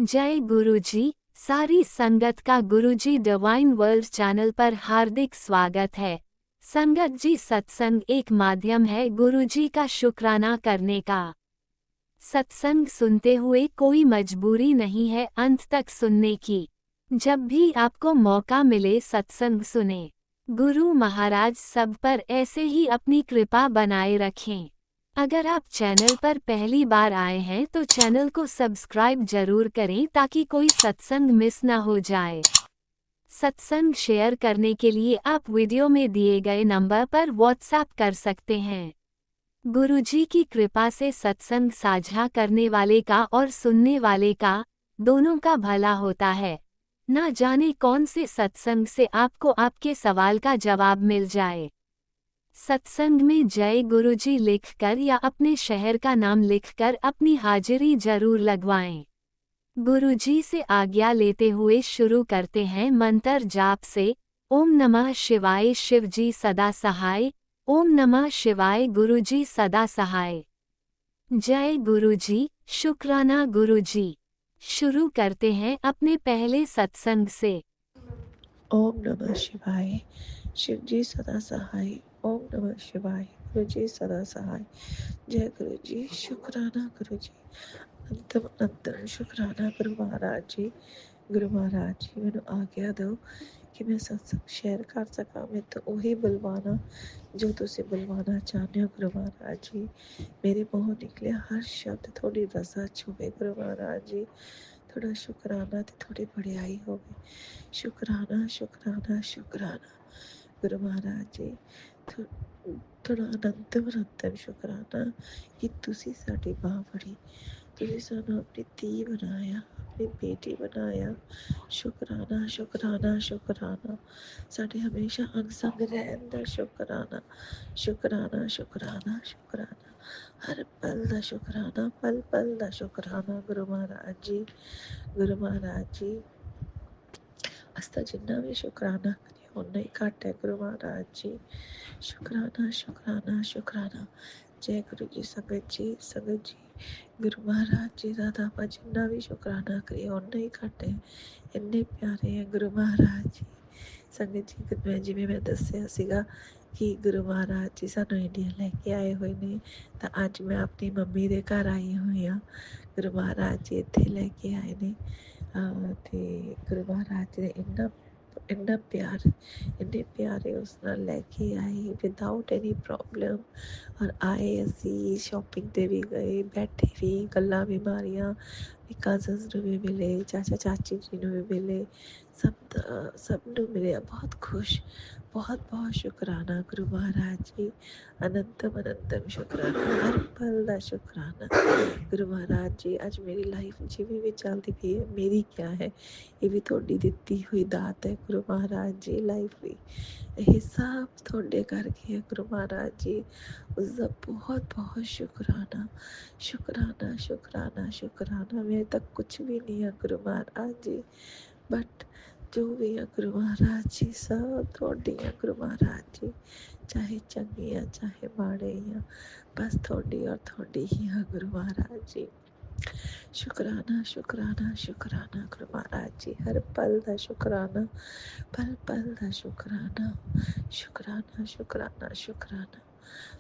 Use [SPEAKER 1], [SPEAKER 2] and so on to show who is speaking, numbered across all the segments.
[SPEAKER 1] जय गुरुजी। सारी संगत का गुरुजी डिवाइन वर्ल्ड चैनल पर हार्दिक स्वागत है। संगत जी, सत्संग एक माध्यम है गुरुजी का शुक्राना करने का। सत्संग सुनते हुए कोई मजबूरी नहीं है अंत तक सुनने की। जब भी आपको मौका मिले सत्संग सुने। गुरु महाराज सब पर ऐसे ही अपनी कृपा बनाए रखें। अगर आप चैनल पर पहली बार आए हैं तो चैनल को सब्सक्राइब जरूर करें ताकि कोई सत्संग मिस ना हो जाए। सत्संग शेयर करने के लिए आप वीडियो में दिए गए नंबर पर व्हाट्सएप कर सकते हैं। गुरुजी की कृपा से सत्संग साझा करने वाले का और सुनने वाले का, दोनों का भला होता है। ना जाने कौन से सत्संग से आपको आपके सवाल का जवाब मिल जाए। सत्संग में जय गुरुजी लिखकर या अपने शहर का नाम लिखकर अपनी हाजिरी जरूर लगवाएं। गुरुजी से आज्ञा लेते हुए शुरू करते हैं मंत्र जाप से। ओम नमः शिवाय शिवजी सदा सहाय। ओम नमः शिवाय गुरुजी सदा सहाय। जय गुरुजी, शुक्राना गुरुजी। शुरू करते हैं अपने पहले सत्संग से।
[SPEAKER 2] ओम नमः शिवाय शिव जी सदा सहाय। ओम नमः शिवाय गुरु जी सदा सहाय। जय गुरु जी, शुक्राना गुरु जी, अंतम अनंतम शुक्राना गुरु महाराज जी। गुरु महाराज जी मैनू आज्ञा दो कि मैं सत्संग शेयर कर सका। मैं तो उही बुलवाना जो तुसी बुलवाना चाहते हो गुरु महाराज जी। मेरे मुँहों निकले हर शब्द थोड़ी रजा छुवे गुरु महाराज जी। थोड़ा शुक्राना ते थोड़ी बड़ाई होवे। शुक्राना शुक्राना शुक्राना गुरु महाराज जी। थोड़ा अनंतम अनंतम शुक्राना कि तुसी साडी बांह फड़ी, तुसी सानू अपनी धी बनाया, अपनी बेटी बनाया। शुक्राना शुक्राना शुक्राना साडे हमेशा अंग संग रहन दा शुक्राना। शुक्राना शुक्राना शुक्राना हर पल दा शुक्राना, पल पल दा शुक्राना गुरु महाराज जी। गुरु महाराज जी, अस्ता जिन्ना भी शुक्राना करिए उन्ना ही घट है गुरु महाराज जी। शुक्राना शुक्राना शुक्राना। जय गुरु जी। संगत जी गुरु महाराज जी का तो आप जिन्ना भी शुक्राना करिए उन्ना ही घट है। इन्ने प्यारे हैं गुरु महाराज जी। संगत जी, मैं जिवें मैं दस्सिया सीगा कि गुरु महाराज जी सानू इंडिया लैके आए हुए ने, तो अज मैं अपनी मम्मी के घर आई हुई हाँ। गुरु महाराज जी इत्थे लैके आए ने ते गुरु महाराज जी ने इन्ना प्यार, इन्ने प्यारे उस नाल लैके आए विदाउट एनी प्रॉब्लम। और आए असी शॉपिंग ते भी गए, बैठे भी गल्लां भी मारियां, कजन्स नूं भी मिले, चाचा चाची जी नूं भी मिले, सब नूं मिले। बहुत खुश, बहुत बहुत शुक्राना गुरु महाराज जी। अनंतम अनंतम शुक्राना, हर पल दा शुक्राना गुरु महाराज जी। अज मेरी लाइफ जिवें भी चलती पई है, मेरी क्या है, ये भी तुहाडी दित्ती हुई दात है गुरु महाराज जी। लाइफ भी ये सब थोड़े करके है गुरु महाराज जी। उसका बहुत बहुत शुक्राना शुक्राना शुक्राना शुक्राना। मेरे तक कुछ भी नहीं है गुरु महाराज जी, बट जो भी है गुरु महाराज जी सब थोड़ी है गुरु महाराज जी। चाहे चंगी है चाहे माड़े हैं, बस थोड़ी और थोड़ी ही है गुरु महाराज जी। शुक्राना शुक्राना शुक्राना गुरु महाराज जी। हर पल का शुक्राना, पल पल का शुक्राना। शुक्राना शुक्राना शुक्राना।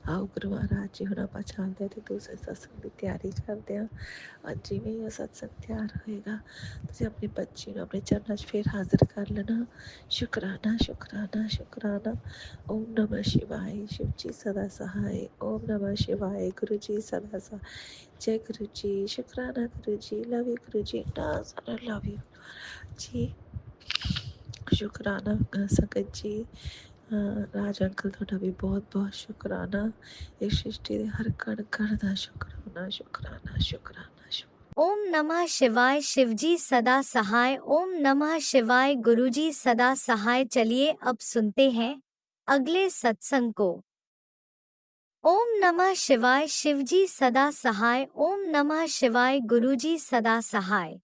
[SPEAKER 2] आओ गुरु महाराज जी, हुण आपां चलदे ते दूसरे सत्संग की तैयारी करते हैं। और जिवें ही सत्संग तैयार होएगा तुसीं अपने बच्चे नूं अपने चरणों 'च फिर हाजिर कर लेना। शुक्राना शुक्राना शुक्राना। ओम नमः शिवाय शिव जी सदा सहाय। ओम नमः शिवाय गुरु जी सदा सहाय। जय गुरु जी, शुक्राना गुरु जी, लव यू गुरु जी, ना सारा लव यू जी। शुक्राना संगत जी। राज अंकल थोड़ा भी बहुत बहुत शुक्राना। इस सृष्टि के हर कण कण का शुक्राना शुक्राना शुक्राना शुक्राना।
[SPEAKER 1] ओम नमः शिवाय शिवजी सदा सहाय। ओम नमः शिवाय गुरुजी सदा सहाय। चलिए अब सुनते हैं अगले सत्संग को। ओम नमः शिवाय शिवजी सदा सहाय। ओम नमः शिवाय गुरुजी सदा सहाय।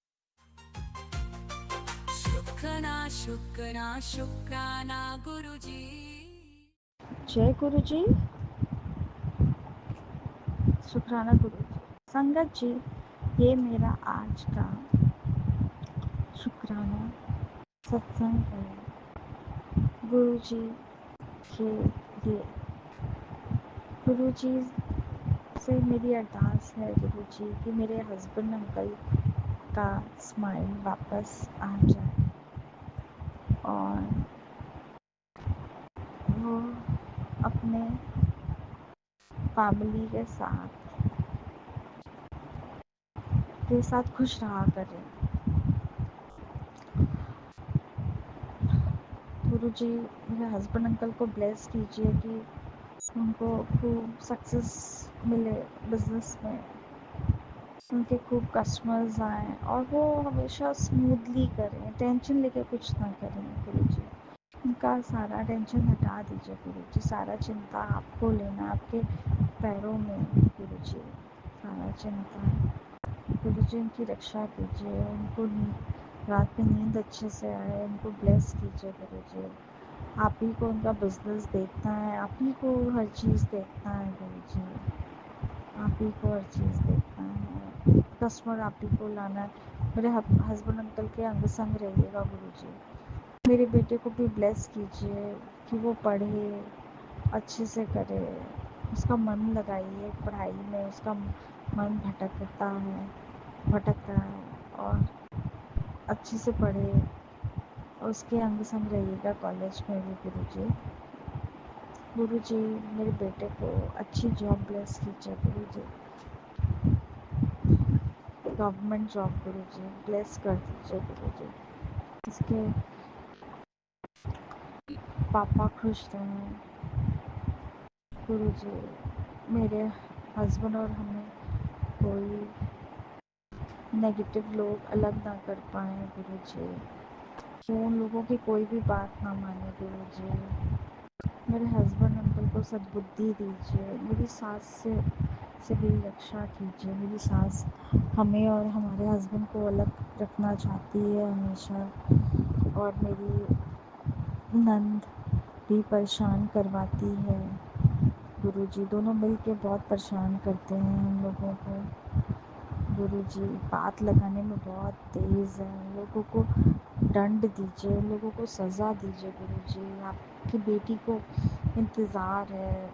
[SPEAKER 3] शुक्राना शुक्राना शुक्राना गुरुजी।
[SPEAKER 4] जय गुरु जी, शुक्राना गुरु जी। संगत जी, ये मेरा आज का शुक्राना सत्संग है गुरु जी के लिए। गुरु जी से मेरी अरदास है गुरु जी कि मेरे हस्बैंड अंकल का स्माइल वापस आ जाए और वो अपने फैमिली के साथ खुश रहा करें। गुरु जी मेरे हस्बैंड अंकल को ब्लेस कीजिए कि उनको खूब सक्सेस मिले बिजनेस में, उनके खूब कस्टमर्स आएँ और वो हमेशा स्मूथली करें, टेंशन लेके कुछ ना करें गुरु जी। उनका सारा टेंशन हटा दीजिए गुरु जी, सारा चिंता आपको लेना, आपके पैरों में गुरु जी, सारा चिंता। गुरु जी उनकी रक्षा कीजिए, उनको रात में नींद अच्छे से आए, उनको ब्लेस कीजिए गुरु जी। आप ही को उनका बिजनेस देखना है, आप ही को हर चीज़ देखना है गुरु जी, आप ही को हर चीज़ देखना है, कस्टमर आप ही को लाना है। मेरे हस्बैंड अंकल के अंग संग रहिएगा गुरु जी। मेरे बेटे को भी ब्लेस कीजिए कि वो पढ़े, अच्छे से करे, उसका मन लगाइए पढ़ाई में, उसका मन भटकता है और अच्छे से पढ़े, उसके अंग संग रहिएगा कॉलेज में भी गुरु जी। गुरु जी मेरे बेटे को अच्छी जॉब ब्लेस कीजिए गुरु जी, गवर्नमेंट जॉब गुरु जी ब्लेस कर दीजिए गुरु जी। उसके पापा खुश रहें गुरु जी। मेरे हस्बैंड और हमें कोई नेगेटिव लोग अलग ना कर पाए गुरु जी, वो उन लोगों की कोई भी बात ना माने गुरु जी। मेरे हस्बैंड अंकल को सद्बुद्धि दीजिए, मेरी सास से भी रक्षा कीजिए। मेरी सास हमें और हमारे हस्बैंड को अलग रखना चाहती है हमेशा, और मेरी नंद भी परेशान करवाती है गुरुजी, दोनों मिल के बहुत परेशान करते हैं हम लोगों को गुरुजी, बात लगाने में बहुत तेज़ है। उन लोगों को दंड दीजिए, उन लोगों को सज़ा दीजिए गुरुजी। आपकी बेटी को इंतज़ार है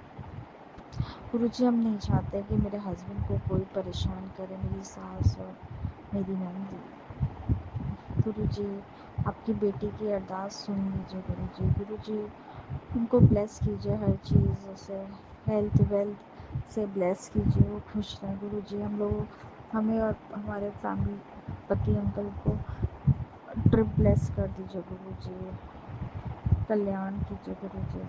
[SPEAKER 4] गुरुजी, हम नहीं चाहते कि मेरे हस्बैंड को कोई परेशान करे, मेरी सास और मेरी नंदी। गुरुजी आपकी बेटी की अरदास सुन लीजिए गुरुजी। गुरुजी उनको ब्लेस कीजिए, हर चीज़ से हेल्थ वेल्थ से ब्लेस कीजिए, वो खुश रहें गुरुजी। हम लोग हमें और हमारे फैमिली पति अंकल को ट्रिप ब्लेस कर दीजिए गुरुजी, कल्याण कीजिए गुरुजी।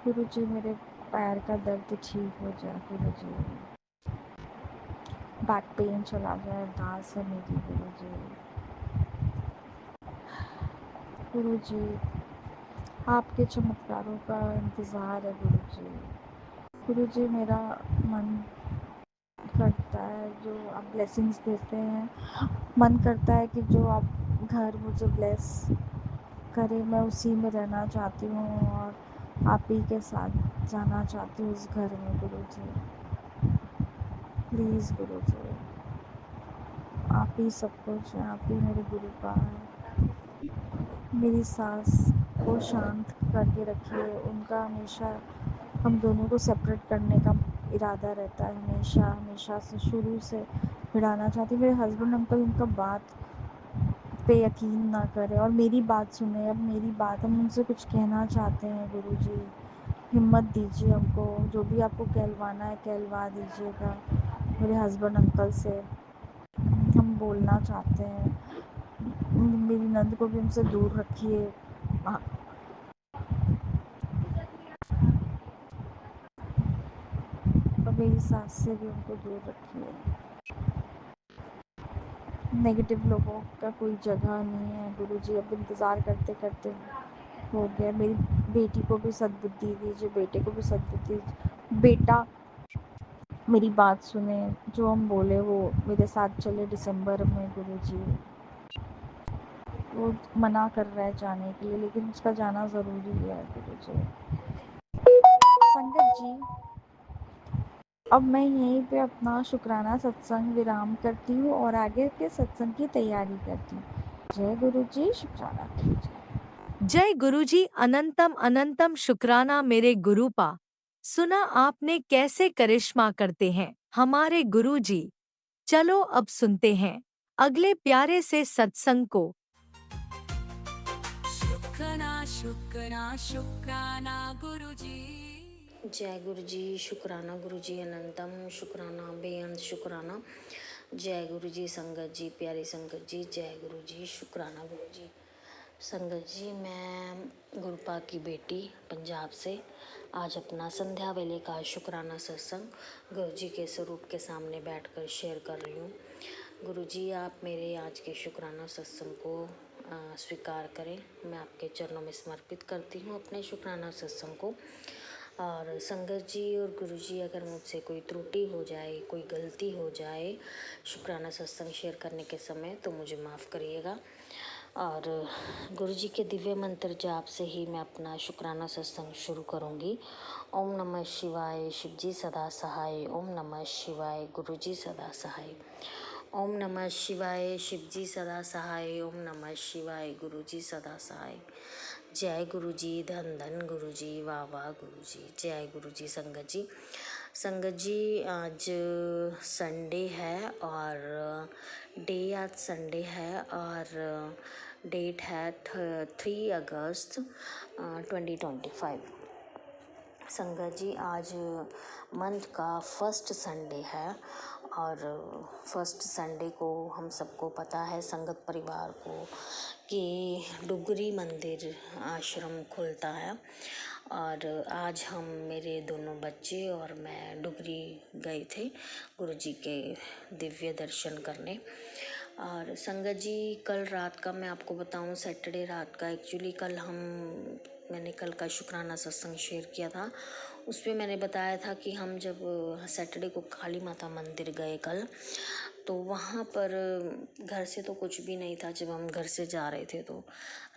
[SPEAKER 4] गुरुजी मेरे पैर का दर्द ठीक हो जाए गुरुजी, बैक पेन चला जाए, अरदास है मेरी गुरुजी। गुरुजी आपके चमत्कारों का इंतज़ार है गुरुजी। गुरुजी मेरा मन करता है, जो आप ब्लेसिंग्स देते हैं, मन करता है कि जो आप घर मुझे ब्लेस करें, मैं उसी में रहना चाहती हूँ और आप ही के साथ जाना चाहती हूँ उस घर में गुरुजी। प्लीज़ गुरुजी, आप ही सब कुछ हैं, आप ही मेरे गुरु का है। मेरी सास को शांत करके रखिए, उनका हमेशा हम दोनों को सेपरेट करने का इरादा रहता है, हमेशा से शुरू से भिड़ाना चाहती। मेरे हस्बैंड अंकल उनका बात पे यकीन ना करें और मेरी बात सुने। अब मेरी बात, हम उनसे कुछ कहना चाहते हैं गुरुजी, हिम्मत दीजिए हमको, जो भी आपको कहलवाना है कहलवा दीजिएगा मेरे हस्बैंड अंकल से। हम बोलना चाहते हैं, मेरी नंद को भी हमसे दूर रखिए, और मेरी सास से भी उनको दूर रखिए। नेगेटिव लोगों का कोई जगह नहीं है गुरुजी। अब इंतज़ार करते करते हो गया। मेरी बेटी को भी सद्बुद्धि दीजिए, बेटे को भी सद्बुद्धि दीजिए। बेटा मेरी बात सुने, जो हम बोले वो मेरे साथ चले दिसंबर में गुरुजी। वो मना कर रहा है जाने के लिए, लेकिन उसका जाना ज़रूरी है गुरुजी। संगत जी अब मैं यहीं पे अपना शुक्राना सत्संग विराम करती हूँ और आगे के सत्संग की तैयारी करती हूँ। जय गुरु जी, शुक्राना गुरु जी।
[SPEAKER 1] जय गुरुजी, अनंतम अनंतम शुक्राना मेरे गुरुपा। सुना आपने कैसे करिश्मा करते हैं हमारे गुरुजी। चलो अब सुनते हैं अगले प्यारे से सत्संग को।
[SPEAKER 3] शुक्राना गुरुजी।
[SPEAKER 5] जय गुरु जी, शुक्राना गुरु जी, अनंतम शुक्राना, बेअंत शुक्राना। जय गुरु जी, संगत जी, प्यारी संगत जी, जय गुरु जी, शुक्राना गुरु जी। संगत जी, मैं गुरुपा की बेटी पंजाब से आज अपना संध्या वेले का शुक्राना सत्संग गुरु जी के स्वरूप के सामने बैठकर शेयर कर रही हूँ। गुरु जी, आप मेरे आज के शुक्राना सत्संग को स्वीकार करें। मैं आपके चरणों में समर्पित करती हूँ अपने शुक्राना सत्संग को। और संगत जी और गुरु जी, अगर मुझसे कोई त्रुटि हो जाए, कोई गलती हो जाए शुक्राना सत्संग शेयर करने के समय, तो मुझे माफ़ करिएगा। और गुरु जी के दिव्य मंत्र जाप से ही मैं अपना शुक्राना सत्संग शुरू करूँगी। ओम नमः शिवाय, शिव जी सदा सहाय। ओम नमः शिवाय, गुरु जी सदा सहाय। ओम नमः शिवाय, शिव जी सदा सहाय। ओम नमः शिवाय, गुरु जी सदा सहाय। जय गुरु जी, धन धन गुरु जी, वाह वाह गुरु जी। जय गुरु जी। संगत जी, संगत जी, आज संडे है और डे आज संडे है और डेट है 3 अगस्त 2025। संगत जी, आज मंथ का फर्स्ट संडे है और फर्स्ट संडे को हम सबको पता है, संगत परिवार को, कि डुगरी मंदिर आश्रम खुलता है। और आज हम, मेरे दोनों बच्चे और मैं डुगरी गए थे गुरु जी के दिव्य दर्शन करने। और संगत जी, कल रात का मैं आपको बताऊं, सैटरडे रात का, एक्चुअली मैंने कल का शुक्राना सत्संग शेयर किया था। उस पर मैंने बताया था कि हम जब सैटरडे को काली माता मंदिर गए कल, तो वहाँ पर घर से तो कुछ भी नहीं था। जब हम घर से जा रहे थे तो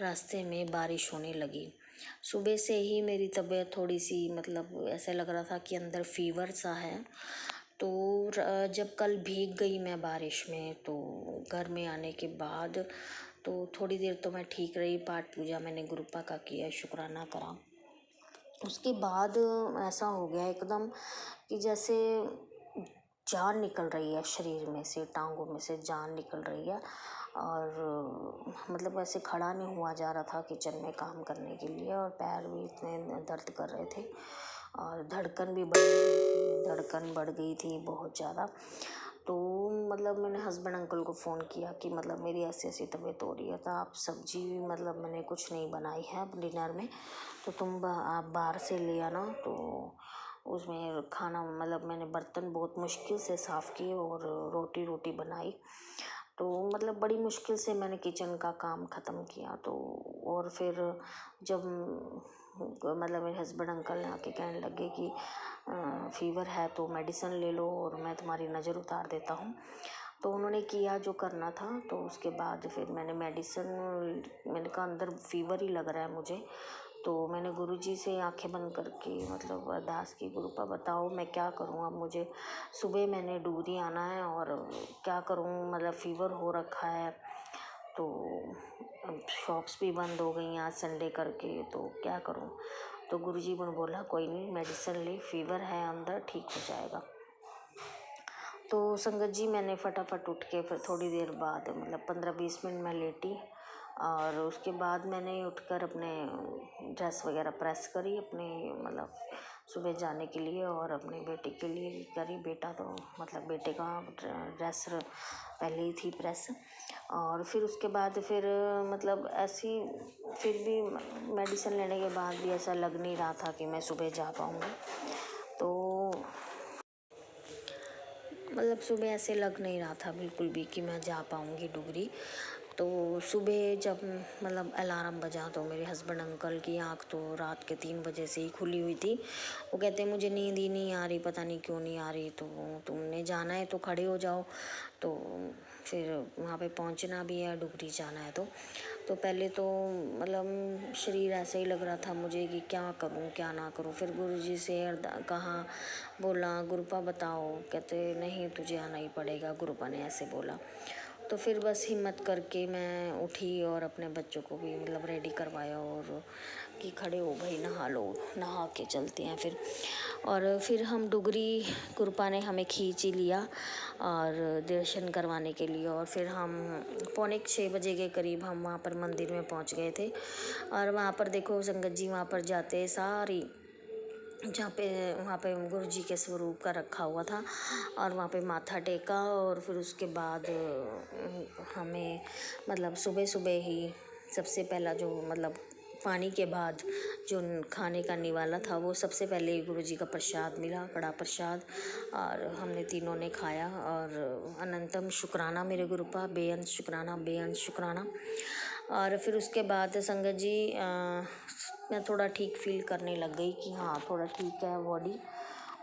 [SPEAKER 5] रास्ते में बारिश होने लगी। सुबह से ही मेरी तबीयत थोड़ी सी, मतलब ऐसा लग रहा था कि अंदर फीवर सा है। तो जब कल भीग गई मैं बारिश में, तो घर में आने के बाद तो थोड़ी देर तो मैं ठीक रही। पाठ पूजा मैंने गुरुपा का किया, शुक्राना करा। उसके बाद ऐसा हो गया एकदम कि जैसे जान निकल रही है शरीर में से, टांगों में से जान निकल रही है। और मतलब ऐसे खड़ा नहीं हुआ जा रहा था किचन में काम करने के लिए, और पैर भी इतने दर्द कर रहे थे और धड़कन भी बढ़ गई थी बहुत ज़्यादा। तो मतलब मैंने हस्बैंड अंकल को फ़ोन किया कि मतलब मेरी ऐसी ऐसी तबीयत हो रही है, तो आप सब्जी, मतलब मैंने कुछ नहीं बनाई है डिनर में, तो तुम आप बाहर से ले आना। तो उसमें खाना, मतलब मैंने बर्तन बहुत मुश्किल से साफ़ किए और रोटी बनाई। तो मतलब बड़ी मुश्किल से मैंने किचन का काम ख़त्म किया। तो और फिर जब मतलब मेरे हस्बैंड अंकल ने आके कहने लगे कि फ़ीवर है तो मेडिसिन ले लो और मैं तुम्हारी नज़र उतार देता हूँ। तो उन्होंने किया जो करना था। तो उसके बाद फिर मैंने मेडिसिन, मैंने कहा अंदर फ़ीवर ही लग रहा है मुझे। तो मैंने गुरुजी से आंखें बंद करके मतलब अरदास की, गुरुपा बताओ मैं क्या करूँ अब। मुझे सुबह मैंने डुगरी आना है और क्या करूँ, मतलब फ़ीवर हो रखा है। तो अब शॉप्स भी बंद हो गई आज संडे करके, तो क्या करूँ। तो गुरुजी ने बोला कोई नहीं, मेडिसिन ले, फ़ीवर है अंदर, ठीक हो जाएगा। तो संगत जी, मैंने फटाफट उठ के फिर थोड़ी देर बाद, मतलब 15-20 मिनट मैं लेटी और उसके बाद मैंने उठकर अपने ड्रेस वगैरह प्रेस करी अपने, मतलब सुबह जाने के लिए, और अपने बेटे के लिए करी। बेटा तो मतलब बेटे का ड्रेस पहले ही थी प्रेस। और फिर उसके बाद फिर मतलब ऐसी, फिर भी मेडिसिन लेने के बाद भी ऐसा लग नहीं रहा था कि मैं सुबह जा पाऊँगी। तो मतलब सुबह ऐसे लग नहीं रहा था बिल्कुल भी कि मैं जा पाऊँगी डुगरी। तो सुबह जब मतलब अलार्म बजा तो मेरे हस्बैंड अंकल की आँख तो रात के 3 बजे से ही खुली हुई थी। वो कहते मुझे नींद ही नहीं आ रही, पता नहीं क्यों नहीं आ रही, तो तुमने जाना है तो खड़े हो जाओ। तो फिर वहाँ पे पहुँचना भी है, डुगरी जाना है। तो पहले तो मतलब शरीर ऐसे ही लग रहा था मुझे कि क्या करूं क्या ना करूं। फिर गुरुजी से कहा, बोला गुरुपा बताओ, कहते नहीं तुझे आना ही पड़ेगा, गुरुपा ने ऐसे बोला। तो फिर बस हिम्मत करके मैं उठी और अपने बच्चों को भी मतलब रेडी करवाया और कि खड़े हो भाई, नहा लो, नहा के चलते हैं फिर। और फिर हम डुगरी गुरुपा ने हमें खींच ही लिया और दर्शन करवाने के लिए। और फिर हम 5:45 बजे के करीब हम वहाँ पर मंदिर में पहुँच गए थे। और वहाँ पर देखो संगत जी, वहाँ पर जाते सारी जहाँ पे वहाँ पे गुरु जी के स्वरूप का रखा हुआ था और वहाँ पे माथा टेका। और फिर उसके बाद हमें मतलब सुबह सुबह ही सबसे पहला जो मतलब पानी के बाद जो खाने का निवाला था वो सबसे पहले गुरु जी का प्रसाद मिला, कड़ा प्रसाद, और हमने तीनों ने खाया। और अनंतम शुक्राना मेरे गुरुपा, बेअंत शुक्राना, बेअंत शुक्राना। और फिर उसके बाद संगत जी मैं थोड़ा ठीक फील करने लग गई कि हाँ थोड़ा ठीक है बॉडी।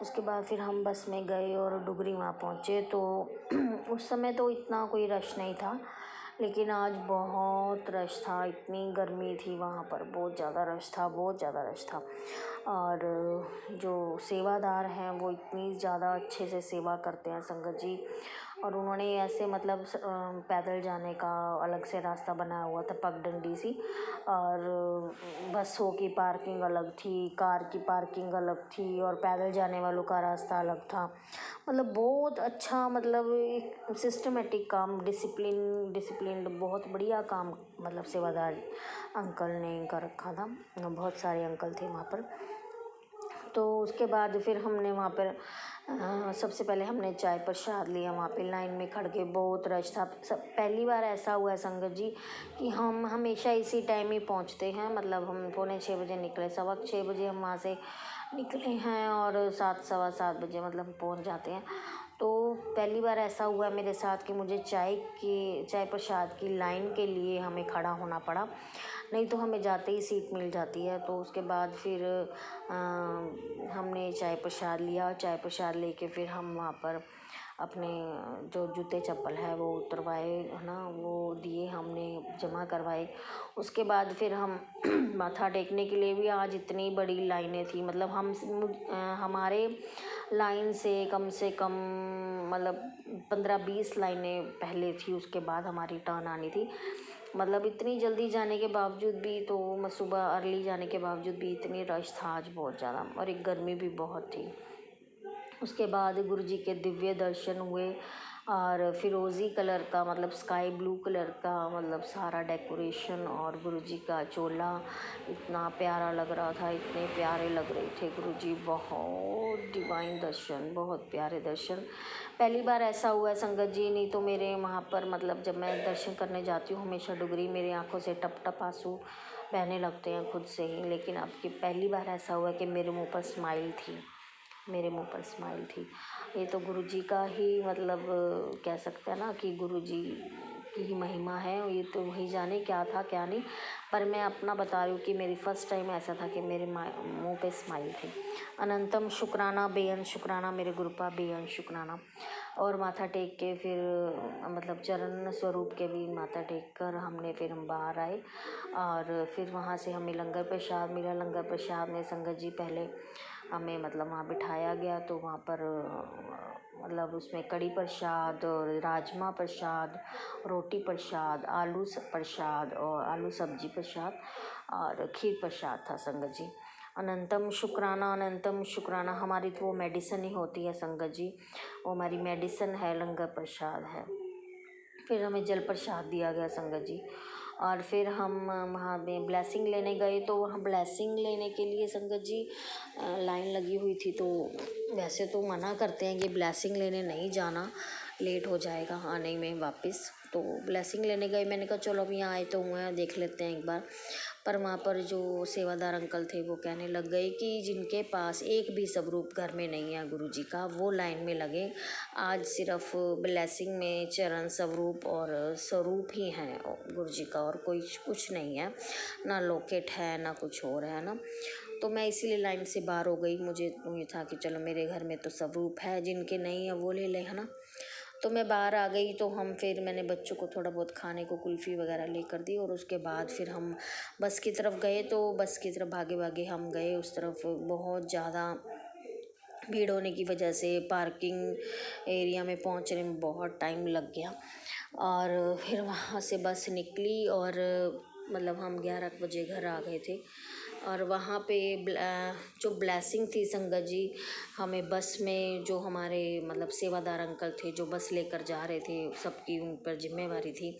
[SPEAKER 5] उसके बाद फिर हम बस में गए और डुगरी वहाँ पहुँचे। तो उस समय तो इतना कोई रश नहीं था, लेकिन आज बहुत रश था, इतनी गर्मी थी वहाँ पर, बहुत ज़्यादा रश था, बहुत ज़्यादा रश था। और जो सेवादार हैं वो इतनी ज़्यादा अच्छे से सेवा करते हैं संगत जी। और उन्होंने ऐसे मतलब पैदल जाने का अलग से रास्ता बनाया हुआ था, पगडंडी सी, और बसों की पार्किंग अलग थी, कार की पार्किंग अलग थी, और पैदल जाने वालों का रास्ता अलग था। मतलब बहुत अच्छा, मतलब एक सिस्टमेटिक काम, डिसिप्लिन बहुत बढ़िया काम मतलब सेवादार अंकल ने कर रखा था। बहुत सारे अंकल थे वहाँ पर। तो उसके बाद फिर हमने वहाँ पर सबसे पहले हमने चाय प्रसाद लिया। वहाँ पे लाइन में खड़ के, बहुत रश था। पहली बार ऐसा हुआ है संगत जी कि हम हमेशा इसी टाइम ही पहुँचते हैं। मतलब हम 5:45 बजे निकले, 6:15 बजे हम वहाँ से निकले हैं और 7, 7:15 बजे मतलब पहुँच जाते हैं। तो पहली बार ऐसा हुआ है मेरे साथ कि मुझे चाय प्रसाद की लाइन के लिए हमें खड़ा होना पड़ा, नहीं तो हमें जाते ही सीट मिल जाती है। तो उसके बाद फिर हमने चाय प्रसाद लिया। चाय प्रसाद लेके फिर हम वहाँ पर अपने जो जूते चप्पल है वो उतरवाए, है ना, वो दिए, हमने जमा करवाए। उसके बाद फिर हम माथा टेकने के लिए भी आज इतनी बड़ी लाइनें थी। मतलब हमारे लाइन से कम मतलब 15-20 लाइनें पहले थी, उसके बाद हमारी टर्न आनी थी। मतलब इतनी जल्दी जाने के बावजूद भी, तो सुबह अर्ली जाने के बावजूद भी इतनी रश था आज बहुत ज़्यादा, और एक गर्मी भी बहुत थी। उसके बाद गुरु जी के दिव्य दर्शन हुए और फिरोज़ी कलर का, मतलब स्काई ब्लू कलर का, मतलब सारा डेकोरेशन, और गुरु जी का चोला इतना प्यारा लग रहा था, इतने प्यारे लग रहे थे गुरु जी। बहुत डिवाइन दर्शन, बहुत प्यारे दर्शन। पहली बार ऐसा हुआ है संगत जी, नहीं तो मेरे वहाँ पर मतलब जब मैं दर्शन करने जाती हूँ हमेशा डुगरी, मेरी आंखों से टप टप आंसू बहने लगते हैं खुद से ही। लेकिन अब की पहली बार ऐसा हुआ कि मेरे मुंह पर स्माइल थी, मेरे मुंह पर स्माइल थी। ये तो गुरु जी का ही मतलब कह सकते हैं ना कि गुरु जी की ही महिमा है। ये तो वही जाने क्या था क्या नहीं, पर मैं अपना बता रही हूँ कि मेरी फ़र्स्ट टाइम ऐसा था कि मेरे मुंह पे स्माइल थी। अनंतम शुक्राना, बेअंत शुक्राना मेरे गुरुपा, बेअंत शुक्राना। और माथा टेक के फिर मतलब चरण स्वरूप के भी माथा टेक कर हमने फिर हम बाहर आए। और फिर वहाँ से हमें लंगर प्रसाद मिला। लंगर प्रसाद में संगत जी पहले हमें मतलब वहाँ बिठाया गया, तो वहाँ पर मतलब उसमें कड़ी प्रसाद और राजमा प्रसाद, रोटी प्रसाद, आलू प्रसाद और आलू सब्जी प्रसाद और खीर प्रसाद था संगत जी। अनंतम शुक्राना, अनंतम शुक्राना हमारी तो वो मेडिसिन ही होती है संगत जी, वो हमारी मेडिसिन है, लंगर प्रसाद है। फिर हमें जल प्रसाद दिया गया संगत जी। और फिर हम वहाँ में ब्लेसिंग लेने गए, तो वहाँ ब्लेसिंग लेने के लिए संगत जी लाइन लगी हुई थी। तो वैसे तो मना करते हैं कि ब्लेसिंग लेने नहीं जाना, लेट हो जाएगा आने में वापस। तो ब्लेसिंग लेने गए, मैंने कहा चलो अब यहाँ आए तो हुए हैं, देख लेते हैं एक बार। पर वहाँ पर जो सेवादार अंकल थे वो कहने लग गए कि जिनके पास एक भी स्वरूप घर में नहीं है गुरुजी का, वो लाइन में लगे। आज सिर्फ ब्लेसिंग में चरण स्वरूप और स्वरूप ही हैं गुरुजी का, और कोई कुछ नहीं है, ना लॉकेट है ना कुछ और है ना। तो मैं इसीलिए लाइन से बाहर हो गई। मुझे तो ये था कि चलो मेरे घर में तो स्वरूप है, जिनके नहीं है वो ले ले, है ना। तो मैं बाहर आ गई। तो मैंने बच्चों को थोड़ा बहुत खाने को कुल्फ़ी वगैरह लेकर दी, और उसके बाद फिर हम बस की तरफ गए। तो बस की तरफ भागे भागे हम गए। उस तरफ बहुत ज़्यादा भीड़ होने की वजह से पार्किंग एरिया में पहुंचने में बहुत टाइम लग गया, और फिर वहाँ से बस निकली, और मतलब हम 11 बजे घर आ गए थे। और वहाँ पे जो ब्लेसिंग थी संगत जी, हमें बस में जो हमारे मतलब सेवादार अंकल थे जो बस लेकर जा रहे थे, सबकी उन पर जिम्मेवारी थी,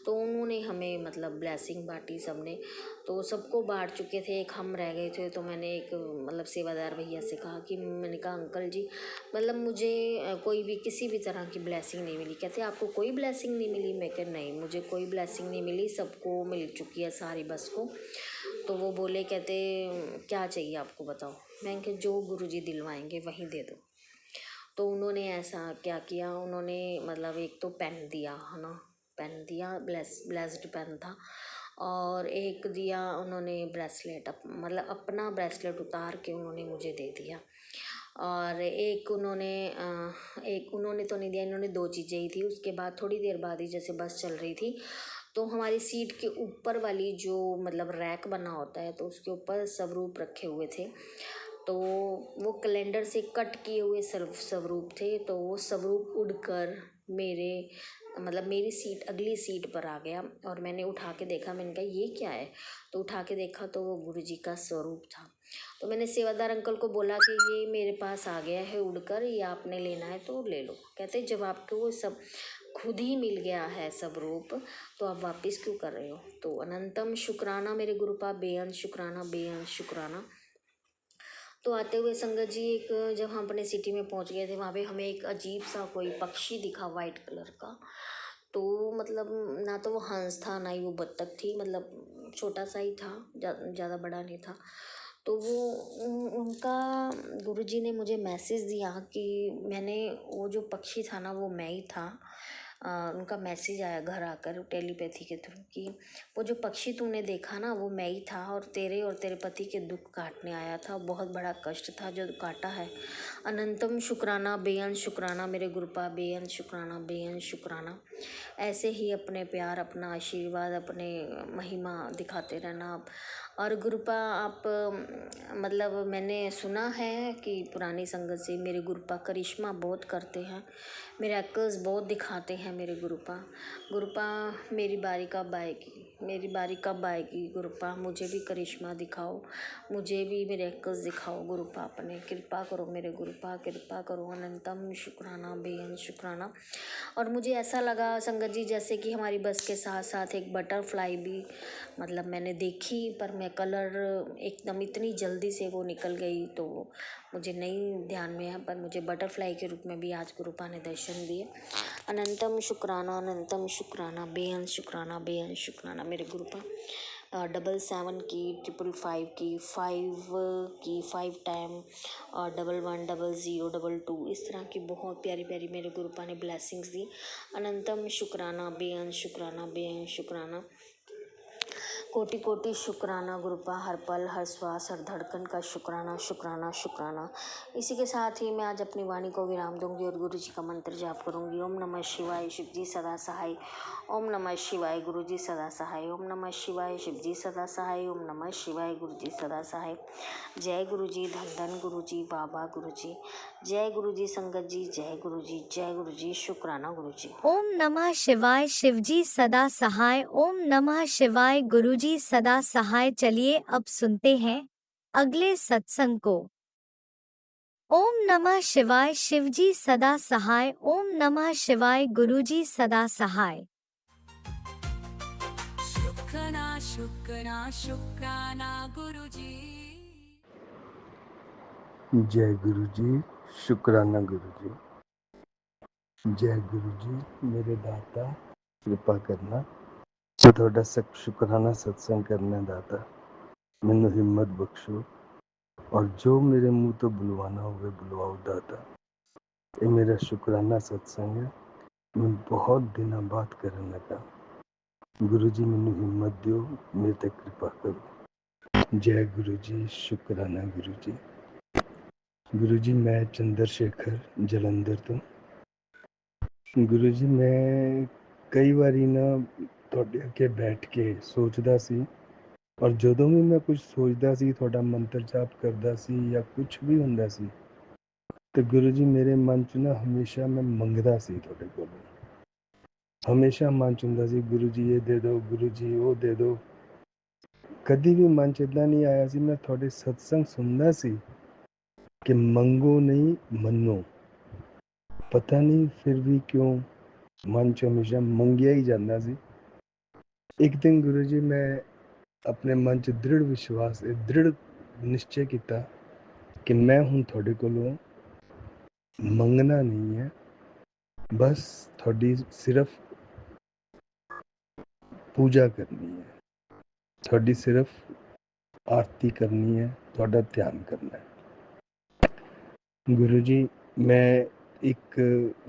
[SPEAKER 5] तो उन्होंने हमें मतलब ब्लेसिंग बांटी सबने। तो सबको बांट चुके थे, एक हम रह गए थे। तो मैंने एक मतलब सेवादार भैया से कहा कि मैंने कहा अंकल जी मतलब मुझे कोई भी किसी भी तरह की ब्लेसिंग नहीं मिली। कहते आपको कोई ब्लेसिंग नहीं मिली? मैं कहा नहीं, मुझे कोई ब्लेसिंग नहीं मिली, सबको मिल चुकी है सारी बस को। तो वो बोले, कहते क्या चाहिए आपको बताओ? मैंने कहा जो गुरुजी दिलवाएंगे वहीं दे दो। तो उन्होंने ऐसा क्या किया, उन्होंने मतलब एक तो पेन दिया, है ना, पेन दिया, ब्लेस्ड पेन था, और एक दिया उन्होंने ब्रेसलेट, मतलब अपना ब्रेसलेट उतार के उन्होंने मुझे दे दिया। और एक उन्होंने तो नहीं दिया, इन्होंने 2 चीज़ें ही थी। उसके बाद थोड़ी देर बाद ही जैसे बस चल रही थी, तो हमारी सीट के ऊपर वाली जो मतलब रैक बना होता है, तो उसके ऊपर स्वरूप रखे हुए थे। तो वो कैलेंडर से कट किए हुए स्वरूप थे। तो वो स्वरूप उड़कर मेरी सीट, अगली सीट पर आ गया, और मैंने उठा के देखा। मैंने कहा ये क्या है? तो उठा के देखा तो वो गुरुजी का स्वरूप था। तो मैंने सेवादार अंकल को बोला कि ये मेरे पास आ गया है उड़कर, ये आपने लेना है तो ले लो। कहते जब आपको वो सब खुद ही मिल गया है स्वरूप, तो आप वापस क्यों कर रहे हो? तो अनंतम शुक्राना मेरे गुरुपा, बेअंत शुक्राना, बेअंत शुक्राना। तो आते हुए संगत जी जब हम अपने सिटी में पहुंच गए थे, वहाँ पे हमें एक अजीब सा कोई पक्षी दिखा वाइट कलर का। तो मतलब ना तो वो हंस था ना ही वो बत्तख थी, मतलब छोटा सा ही था, ज़्यादा बड़ा नहीं था। तो वो उनका गुरुजी ने मुझे मैसेज दिया कि वो जो पक्षी था ना वो मैं ही था। उनका मैसेज आया घर आकर टेलीपैथी के थ्रू कि वो जो पक्षी तूने देखा ना वो मैं ही था, और तेरे पति के दुख काटने आया था। बहुत बड़ा कष्ट था जो काटा है। अनंतम शुक्राना, बेअंत शुक्राना मेरे गुरुपा, बेअंत शुक्राना, बेअंत शुक्राना। ऐसे ही अपने प्यार, अपना आशीर्वाद, अपने महिमा दिखाते रहना आप। और गुरुपा आप मतलब मैंने सुना है कि पुरानी संगत से मेरे गुरुपा करिश्मा बहुत करते हैं, मिरेकल्स बहुत दिखाते हैं मेरे गुरुपा। गुरुपा मेरी बारी कब आएगी गुरुपा? मुझे भी करिश्मा दिखाओ, मुझे भी मिरेकल्स दिखाओ गुरुपा, अपने कृपा करो मेरे गुरुपा, कृपा करो। अनंतम शुक्राना, बेअंत शुक्राना। और मुझे ऐसा लगा संगत जी जैसे कि हमारी बस के साथ साथ एक बटरफ्लाई भी मतलब मैंने देखी, पर मैं कलर एकदम इतनी जल्दी से वो निकल गई तो मुझे नहीं ध्यान में है, पर मुझे बटरफ्लाई के रूप में भी आज गुरुपा ने दर्शन दिए। अनंतम शुक्राना, बेअंत शुक्राना, बेअंत शुक्राना मेरे गुरुपा। 77 की, 555 की, 5 की 5 टाइम, और 110022, इस तरह की बहुत प्यारी प्यारी मेरे गुरुपा ने ब्लेसिंग्स दी। अनंतम शुक्राना, बेअंत शुक्राना, बेअंत शुक्राना। कोटि कोटि शुक्राना गुरुपा, हर पल हर श्वास हर धड़कन का शुक्राना शुक्राना शुक्राना। इसी के साथ ही मैं आज अपनी वाणी को विराम दूंगी और गुरु जी का मंत्र जाप करूंगी। ओम नमः शिवाय, शिव जी सदा सहाय। ओम नमः शिवाय, गुरु जी सदा सहाय। ओम नमः शिवाय, शिव जी सदा सहाय। ओम नमः शिवाय, गुरु जी सदा सहाय। जय गुरु जी, धन धन गुरु जी, बाबा गुरु जी। जय गुरु जी संगत जी, जय गुरु जी, जय गुरु जी, शुक्राना गुरु जी।
[SPEAKER 1] ओम नमः शिवाय, शिवजी सदा सहाय। ओम नमः शिवाय, गुरुजी सदा सहाय। चलिए अब सुनते हैं अगले सत्संग को। ओम नमः शिवाय, शिवजी सदा सहाय। ओम नमः शिवाय, गुरुजी सदा सहाय।
[SPEAKER 3] शुक्राना गुरुजी।
[SPEAKER 6] जय गुरु जी, शुक्राना गुरु जी। जय गुरु जी, मेरे दाता कृपा करना। ਤੁਹਾਡਾ ਸ਼ੁਕਰਾਨਾ ਸਤਸੰਗ ਕਰਨਾ ਦਾਤਾ, ਮੈਨੂੰ ਹਿੰਮਤ ਬਖਸ਼ੋ ਔਰ ਜੋ ਮੇਰੇ ਮੂੰਹ ਤੋਂ ਬੁਲਵਾਨਾ ਹੋਵੇ ਬੁਲਵਾਓ ਦਾਤਾ। ਇਹ ਮੇਰਾ ਸ਼ੁਕਰਾਨਾ ਸਤਸੰਗ ਹੈ, ਮੈਂ ਬਹੁਤ ਦਿਨਾਂ ਬਾਅਦ ਕਰਨ ਲੱਗਾ। ਗੁਰੂ ਜੀ ਮੈਨੂੰ ਹਿੰਮਤ ਦਿਓ, ਮੇਰੇ ਤੇ ਕਿਰਪਾ ਕਰੋ। ਜੈ ਗੁਰੂ ਜੀ, ਸ਼ੁਕਰਾਨਾ ਗੁਰੂ ਜੀ। ਗੁਰੂ ਜੀ ਮੈਂ ਚੰਦਰ ਸ਼ੇਖਰ ਜਲੰਧਰ ਤੋਂ। ਗੁਰੂ ਜੀ ਮੈਂ ਕਈ ਵਾਰੀ ਨਾ ਤੁਹਾਡੇ ਅੱਗੇ ਬੈਠ ਕੇ ਸੋਚਦਾ ਸੀ, ਔਰ ਜਦੋਂ ਵੀ ਮੈਂ ਕੁਝ ਸੋਚਦਾ ਸੀ, ਤੁਹਾਡਾ ਮੰਤਰ ਜਾਪ ਕਰਦਾ ਸੀ ਜਾਂ ਕੁਝ ਵੀ ਹੁੰਦਾ ਸੀ, ਤੇ ਗੁਰੂ ਜੀ ਮੇਰੇ ਮਨ 'ਚ ਨਾ ਹਮੇਸ਼ਾ ਮੈਂ ਮੰਗਦਾ ਸੀ ਤੁਹਾਡੇ ਕੋਲ। ਹਮੇਸ਼ਾ ਮਨ 'ਚ ਹੁੰਦਾ ਸੀ, ਗੁਰੂ ਜੀ ਇਹ ਦੇ ਦਿਓ, ਗੁਰੂ ਜੀ ਉਹ ਦੇ ਦਿਓ। ਕਦੀ ਵੀ ਮਨ 'ਚ ਇੱਦਾਂ ਨਹੀਂ ਆਇਆ ਸੀ। ਮੈਂ ਤੁਹਾਡੇ ਸਤਸੰਗ ਸੁਣਦਾ ਸੀ ਕਿ ਮੰਗੋ ਨਹੀਂ ਮੰਨੋ। ਪਤਾ ਨਹੀਂ ਫਿਰ ਵੀ ਕਿਉਂ ਮਨ 'ਚ ਹਮੇਸ਼ਾ ਮੰਗਿਆ ਹੀ ਜਾਂਦਾ ਸੀ। ਇੱਕ ਦਿਨ ਗੁਰੂ ਜੀ ਮੈਂ ਆਪਣੇ ਮਨ 'ਚ ਦ੍ਰਿੜ ਨਿਸ਼ਚੈ ਕੀਤਾ ਕਿ ਮੈਂ ਹੁਣ ਤੁਹਾਡੇ ਕੋਲੋਂ ਮੰਗਣਾ ਨਹੀਂ ਹੈ, ਬਸ ਤੁਹਾਡੀ ਸਿਰਫ ਪੂਜਾ ਕਰਨੀ ਹੈ, ਤੁਹਾਡੀ ਸਿਰਫ ਆਰਤੀ ਕਰਨੀ ਹੈ, ਤੁਹਾਡਾ ਧਿਆਨ ਕਰਨਾ ਹੈ। ਗੁਰੂ ਜੀ ਮੈਂ ਇੱਕ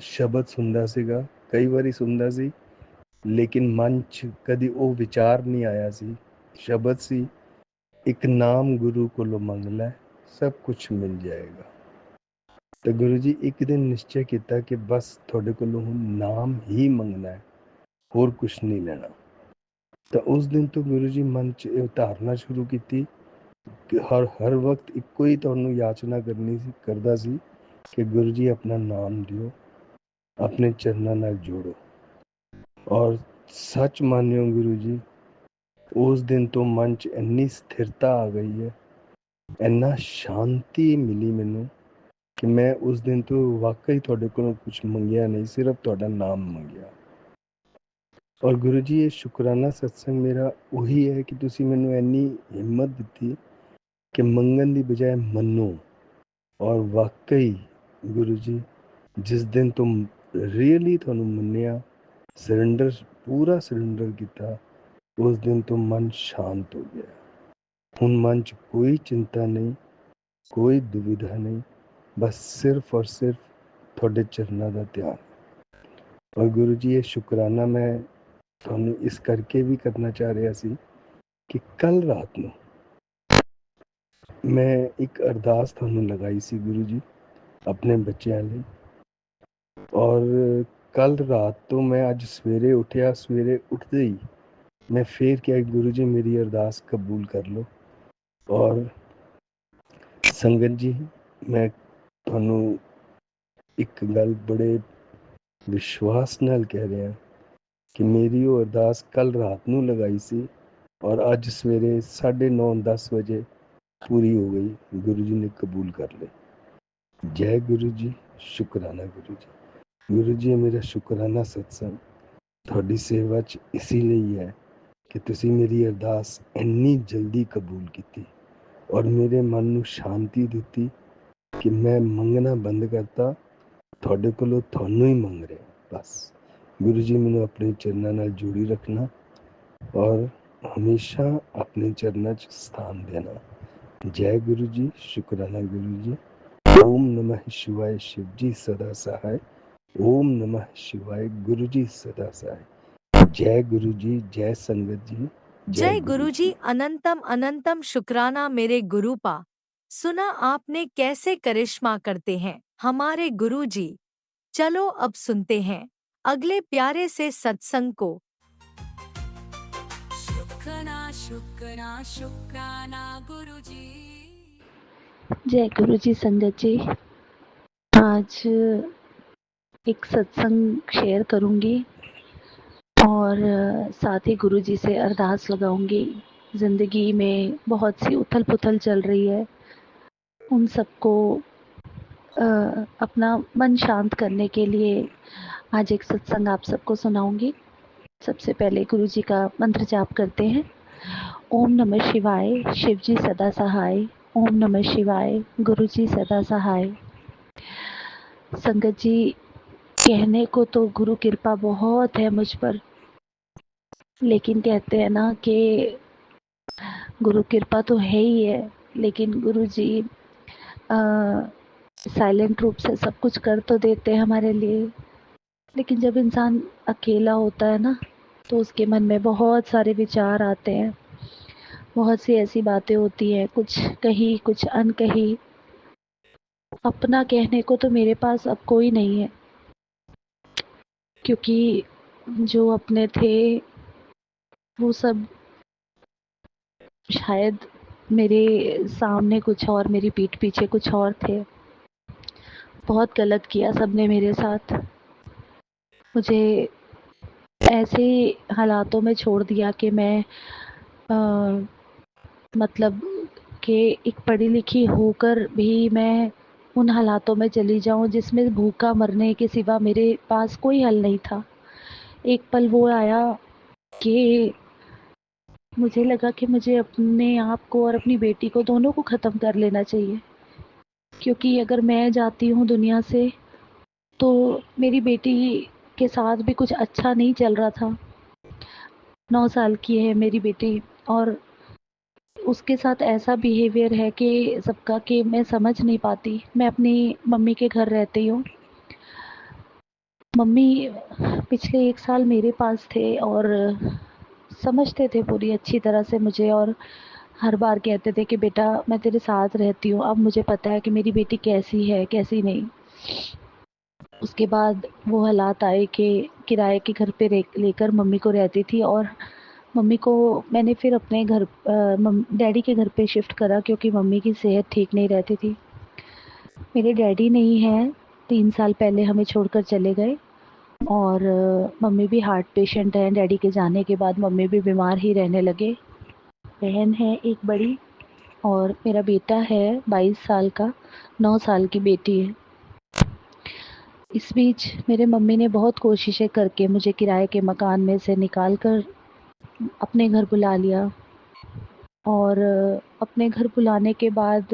[SPEAKER 6] ਸ਼ਬਦ ਸੁਣਦਾ ਸੀਗਾ, ਕਈ ਵਾਰੀ ਸੁਣਦਾ ਸੀ, ਲੇਕਿਨ ਮਨ 'ਚ ਕਦੀ ਉਹ ਵਿਚਾਰ ਨਹੀਂ ਆਇਆ ਸੀ। ਸ਼ਬਦ ਸੀ, ਇੱਕ ਨਾਮ ਗੁਰੂ ਕੋਲੋਂ ਮੰਗ ਲੈ, ਸਭ ਕੁਝ ਮਿਲ ਜਾਏਗਾ। ਤੇ ਗੁਰੂ ਜੀ ਇੱਕ ਦਿਨ ਨਿਸ਼ਚੈ ਕੀਤਾ ਕਿ ਬਸ ਤੁਹਾਡੇ ਕੋਲੋਂ ਹੁਣ ਨਾਮ ਹੀ ਮੰਗਣਾ ਹੈ, ਹੋਰ ਕੁਝ ਨਹੀਂ ਲੈਣਾ। ਤਾਂ ਉਸ ਦਿਨ ਤੋਂ ਗੁਰੂ ਜੀ ਮਨ 'ਚ ਇਹ ਧਾਰਨਾ ਸ਼ੁਰੂ ਕੀਤੀ ਕਿ ਹਰ ਵਕਤ ਇੱਕੋ ਹੀ ਤੁਹਾਨੂੰ ਯਾਚਨਾ ਕਰਦਾ ਸੀ ਕਿ ਗੁਰੂ ਜੀ ਆਪਣਾ ਨਾਮ ਦਿਓ, ਆਪਣੇ ਚਰਨਾਂ ਨਾਲ ਜੋੜੋ। ਔਰ ਸੱਚ ਮੰਨਿਓ ਗੁਰੂ ਜੀ, ਉਸ ਦਿਨ ਤੋਂ ਮਨ 'ਚ ਇੰਨੀ ਸਥਿਰਤਾ ਆ ਗਈ ਹੈ, ਇੰਨਾ ਸ਼ਾਂਤੀ ਮਿਲੀ ਮੈਨੂੰ ਕਿ ਮੈਂ ਉਸ ਦਿਨ ਤੋਂ ਵਾਕਈ ਤੁਹਾਡੇ ਕੋਲੋਂ ਕੁਝ ਮੰਗਿਆ ਨਹੀਂ, ਸਿਰਫ ਤੁਹਾਡਾ ਨਾਮ ਮੰਗਿਆ। ਔਰ ਗੁਰੂ ਜੀ ਇਹ ਸ਼ੁਕਰਾਨਾ ਸਤਸੰਗ ਮੇਰਾ ਉਹੀ ਹੈ ਕਿ ਤੁਸੀਂ ਮੈਨੂੰ ਇੰਨੀ ਹਿੰਮਤ ਦਿੱਤੀ ਕਿ ਮੰਗਣ ਦੀ ਬਜਾਏ ਮੰਨੋ। ਔਰ ਵਾਕਈ ਗੁਰੂ ਜੀ ਜਿਸ ਦਿਨ ਤੋਂ ਰੀਅਲੀ ਤੁਹਾਨੂੰ ਮੰਨਿਆ, ਪੂਰਾ ਸਰੈਂਡਰ ਕੀਤਾ, ਉਸ ਦਿਨ ਤੋਂ ਮਨ ਸ਼ਾਂਤ ਹੋ ਗਿਆ। ਹੁਣ ਮਨ 'ਚ ਕੋਈ ਚਿੰਤਾ ਨਹੀਂ, ਕੋਈ ਦੁਵਿਧਾ ਨਹੀਂ, ਬਸ ਸਿਰਫ ਔਰ ਸਿਰਫ ਤੁਹਾਡੇ ਚਰਨਾਂ ਦਾ ਧਿਆਨ। ਔਰ ਗੁਰੂ ਜੀ ਇਹ ਸ਼ੁਕਰਾਨਾ ਮੈਂ ਤੁਹਾਨੂੰ ਇਸ ਕਰਕੇ ਵੀ ਕਰਨਾ ਚਾਹ ਰਿਹਾ ਸੀ ਕਿ ਕੱਲ ਰਾਤ ਨੂੰ ਮੈਂ ਇੱਕ ਅਰਦਾਸ ਤੁਹਾਨੂੰ ਲਗਾਈ ਸੀ ਗੁਰੂ ਜੀ ਆਪਣੇ ਬੱਚਿਆਂ ਲਈ। ਔਰ ਕੱਲ ਰਾਤ ਤੋਂ ਮੈਂ ਅੱਜ ਸਵੇਰੇ ਉੱਠਿਆ, ਸਵੇਰੇ ਉੱਠਦੇ ਹੀ ਮੈਂ ਫੇਰ ਕਿਹਾ ਗੁਰੂ ਜੀ ਮੇਰੀ ਅਰਦਾਸ ਕਬੂਲ ਕਰ ਲਓ। ਔਰ ਸੰਗਤ ਜੀ ਮੈਂ ਤੁਹਾਨੂੰ ਇੱਕ ਗੱਲ ਬੜੇ ਵਿਸ਼ਵਾਸ ਨਾਲ ਕਹਿ ਰਿਹਾ ਕਿ ਮੇਰੀ ਉਹ ਅਰਦਾਸ ਕੱਲ ਰਾਤ ਨੂੰ ਲਗਾਈ ਸੀ ਔਰ ਅੱਜ ਸਵੇਰੇ 9:30-10 ਵਜੇ ਪੂਰੀ ਹੋ ਗਈ। ਗੁਰੂ ਜੀ ਨੇ ਕਬੂਲ ਕਰ ਲਈ। ਜੈ ਗੁਰੂ ਜੀ, ਸ਼ੁਕਰਾਨਾ ਗੁਰੂ ਜੀ। ਗੁਰੂ ਜੀ ਮੇਰਾ ਸ਼ੁਕਰਾਨਾ ਸਤਸੰਗ ਤੁਹਾਡੀ ਸੇਵਾ 'ਚ ਇਸੇ ਲਈ ਹੈ ਕਿ ਤੁਸੀਂ ਮੇਰੀ ਅਰਦਾਸ ਇੰਨੀ ਜਲਦੀ ਕਬੂਲ ਕੀਤੀ ਔਰ ਮੇਰੇ ਮਨ ਨੂੰ ਸ਼ਾਂਤੀ ਦਿੱਤੀ ਕਿ ਮੈਂ ਮੰਗਣਾ ਬੰਦ ਕਰਤਾ, ਤੁਹਾਡੇ ਕੋਲੋਂ ਤੁਹਾਨੂੰ ਹੀ ਮੰਗ ਰਿਹਾ ਬਸ। ਗੁਰੂ ਜੀ ਮੈਨੂੰ ਆਪਣੇ ਚਰਨਾਂ ਨਾਲ ਜੋੜੀ ਰੱਖਣਾ ਔਰ ਹਮੇਸ਼ਾ ਆਪਣੇ ਚਰਨਾਂ 'ਚ ਸਥਾਨ ਦੇਣਾ। ਜੈ ਗੁਰੂ ਜੀ, ਸ਼ੁਕਰਾਨਾ ਗੁਰੂ ਜੀ। ਓਮ ਨਮः शिवाय, शिव जी सदा सहाय। ओम नमः शिवाय, गुरु जी सदा सहाय। जय गुरु जी, जय संगत जी,
[SPEAKER 7] जय गुरु जी। अनंतम अनंतम शुक्राना मेरे गुरु पा। सुना आपने कैसे करिश्मा करते हैं हमारे गुरु जी। चलो अब सुनते हैं अगले प्यारे से सत्संग को।
[SPEAKER 3] शुक्राना शुक्राना शुक्राना गुरुजी।
[SPEAKER 4] जय गुरु जी संगत जी। आज एक सत्संग शेयर करूंगी और साथ ही गुरु जी से अरदास लगाऊंगी। ज़िंदगी में बहुत सी उथल पुथल चल रही है, उन सबको अपना मन शांत करने के लिए आज एक सत्संग आप सबको सुनाऊंगी। सबसे पहले गुरु जी का मंत्र जाप करते हैं। ओम नमः शिवाय, शिव जी सदा सहाय। ओम नमः शिवाय, गुरु जी सदा सहाय। संगत जी कहने को तो गुरु कृपा बहुत है मुझ पर,
[SPEAKER 2] लेकिन कहते हैं ना कि गुरु कृपा तो है ही है, लेकिन गुरु जी साइलेंट रूप से सब कुछ कर तो देते हैं हमारे लिए। लेकिन जब इंसान अकेला होता है ना, तो उसके मन में बहुत सारे विचार आते हैं, बहुत सी ऐसी बातें होती हैं, कुछ कही कुछ अनकही। अपना कहने को तो मेरे पास अब कोई नहीं है, क्योंकि जो अपने थे वो सब शायद मेरे सामने कुछ और, मेरी पीठ पीछे कुछ और थे। बहुत गलत किया सबने मेरे साथ। मुझे ऐसे हालातों में छोड़ दिया कि मैं अ, मतलब कि एक पढ़ी लिखी होकर भी मैं उन हालातों में चली जाऊं जिसमें भूखा मरने के सिवा मेरे पास कोई हल नहीं था। एक पल वो आया कि मुझे लगा कि मुझे अपने आप को और अपनी बेटी को, दोनों को ख़त्म कर लेना चाहिए, क्योंकि अगर मैं जाती हूँ दुनिया से तो मेरी बेटी के साथ भी कुछ अच्छा नहीं चल रहा था। 9 साल की है मेरी बेटी, और उसके साथ ऐसा बिहेवियर है कि सबका, कि मैं समझ नहीं पाती। मैं अपनी मम्मी के घर रहती हूँ। मम्मी पिछले 1 साल मेरे पास थे और समझते थे पूरी अच्छी तरह से मुझे, और हर बार कहते थे कि बेटा मैं तेरे साथ रहती हूँ। अब मुझे पता है कि मेरी बेटी कैसी है कैसी नहीं। उसके बाद वो हालात आए कि किराए के घर पे लेकर मम्मी को रहती थी, और मम्मी को मैंने फिर अपने घर डैडी के घर पे शिफ्ट करा, क्योंकि मम्मी की सेहत ठीक नहीं रहती थी। मेरे डैडी नहीं हैं, 3 साल पहले हमें छोड़कर चले गए, और मम्मी भी हार्ट पेशेंट हैं। डैडी के जाने के बाद मम्मी भी बीमार ही रहने लगे। बहन है एक बड़ी, और मेरा बेटा है 22 साल का, 9 साल की बेटी है। इस बीच मेरे मम्मी ने बहुत कोशिशें करके मुझे किराए के मकान में से निकाल कर अपने घर बुला लिया, और अपने घर बुलाने के बाद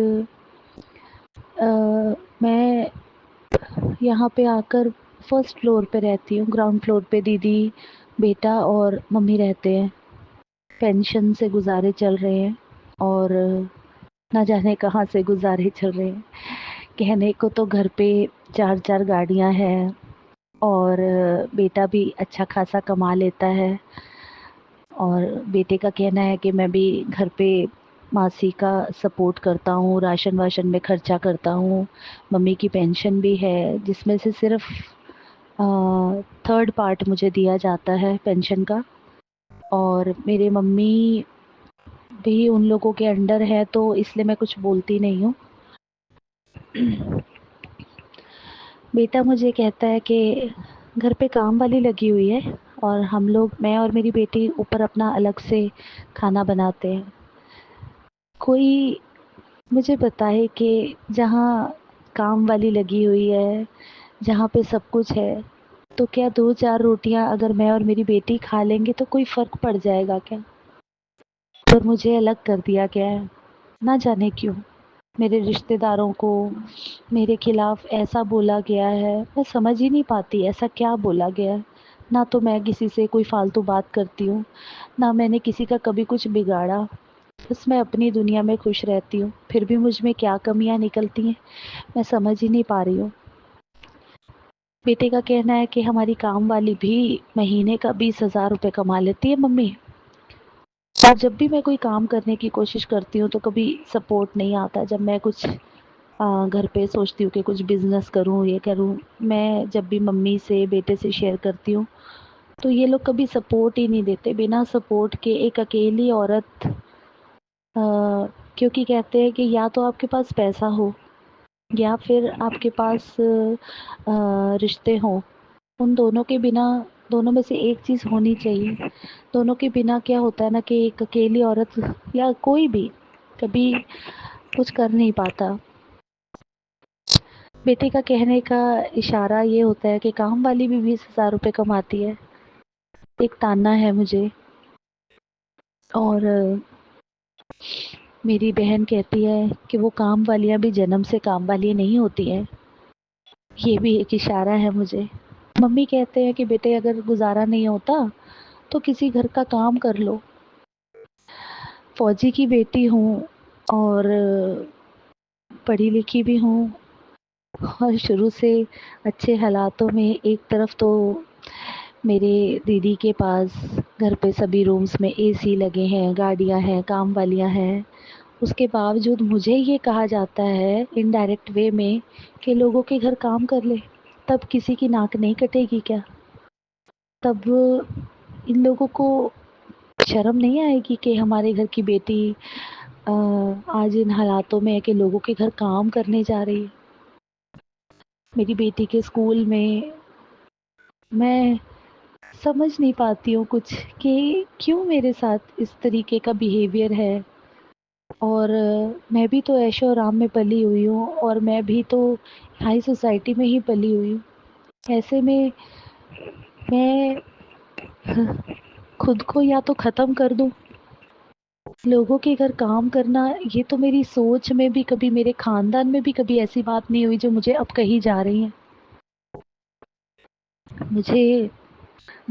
[SPEAKER 2] मैं यहाँ पे आकर फर्स्ट फ्लोर पे रहती हूँ। ग्राउंड फ्लोर पे दीदी, बेटा और मम्मी रहते हैं। पेंशन से गुजारे चल रहे हैं, और ना जाने कहाँ से गुजारे चल रहे हैं। कहने को तो घर पे 4-4 गाड़ियाँ हैं, और बेटा भी अच्छा खासा कमा लेता है, और बेटे का कहना है कि मैं भी घर पे मासी का सपोर्ट करता हूँ, राशन वाशन में खर्चा करता हूँ। मम्मी की पेंशन भी है, जिसमें से सिर्फ थर्ड पार्ट मुझे दिया जाता है पेंशन का, और मेरे मम्मी भी उन लोगों के अंडर है, तो इसलिए मैं कुछ बोलती नहीं हूँ। बेटा मुझे कहता है कि घर पे काम वाली लगी हुई है, और हम लोग, मैं और मेरी बेटी ऊपर अपना अलग से खाना बनाते हैं। कोई मुझे बताए कि जहाँ काम वाली लगी हुई है, जहाँ पे सब कुछ है, तो क्या 2-4 रोटियां अगर मैं और मेरी बेटी खा लेंगे तो कोई फ़र्क पड़ जाएगा क्या? पर मुझे अलग कर दिया गया है, ना जाने क्यों। मेरे रिश्तेदारों को मेरे खिलाफ ऐसा बोला गया है, मैं समझ ही नहीं पाती ऐसा क्या बोला गया है। ना तो मैं किसी से कोई फालतू बात करती हूँ, ना मैंने किसी का कभी कुछ बिगाड़ा। बस मैं अपनी दुनिया में खुश रहती हूँ, फिर भी मुझ में क्या कमियाँ निकलती हैं, मैं समझ ही नहीं पा रही हूँ। बेटे का कहना है कि हमारी काम वाली भी महीने का 20,000 रुपये कमा लेती है मम्मी, और जब भी मैं कोई काम करने की कोशिश करती हूँ तो कभी सपोर्ट नहीं आता। जब मैं कुछ घर पे सोचती हूँ कि कुछ बिज़नेस करूँ, ये करूँ, मैं जब भी मम्मी से, बेटे से शेयर करती हूँ, तो ये लोग कभी सपोर्ट ही नहीं देते। बिना सपोर्ट के एक अकेली औरत, क्योंकि कहते हैं कि या तो आपके पास पैसा हो, या फिर आपके पास रिश्ते हों, उन दोनों के बिना, दोनों में से एक चीज़ होनी चाहिए। दोनों के बिना क्या होता है ना, कि एक अकेली औरत या कोई भी कभी कुछ कर नहीं पाता। बेटे का कहने का इशारा ये होता है कि काम वाली भी 20,000 रुपये कमाती है। एक ताना है मुझे, और मेरी बहन कहती है कि वो काम वालियाँ भी जन्म से काम वाली नहीं होती हैं। ये भी एक इशारा है मुझे। मम्मी कहते हैं कि बेटे अगर गुजारा नहीं होता
[SPEAKER 4] तो किसी घर का काम कर लो। फौजी की बेटी हूँ और पढ़ी लिखी भी हूँ, और शुरू से अच्छे हालातों में। एक तरफ तो मेरे दीदी के पास घर पे सभी रूम्स में एसी लगे हैं, गाड़ियाँ हैं, काम वालियाँ हैं। उसके बावजूद मुझे ये कहा जाता है इनडायरेक्ट वे में कि लोगों के घर काम कर ले। तब किसी की नाक नहीं कटेगी क्या? तब इन लोगों को शर्म नहीं आएगी कि हमारे घर की बेटी आज इन हालातों में है कि लोगों के घर काम करने जा रही है? मेरी बेटी के स्कूल में मैं समझ नहीं पाती हूँ कुछ कि क्यों मेरे साथ इस तरीके का बिहेवियर है। और मैं भी तो ऐशो आराम में पली हुई हूँ, और मैं भी तो हाई सोसाइटी में ही पली हुई हूँ। ऐसे में मैं खुद को या तो ख़त्म कर दूँ। लोगों के घर काम करना, ये तो मेरी सोच में भी कभी, मेरे ख़ानदान में भी कभी ऐसी बात नहीं हुई जो मुझे अब कही जा रही है। मुझे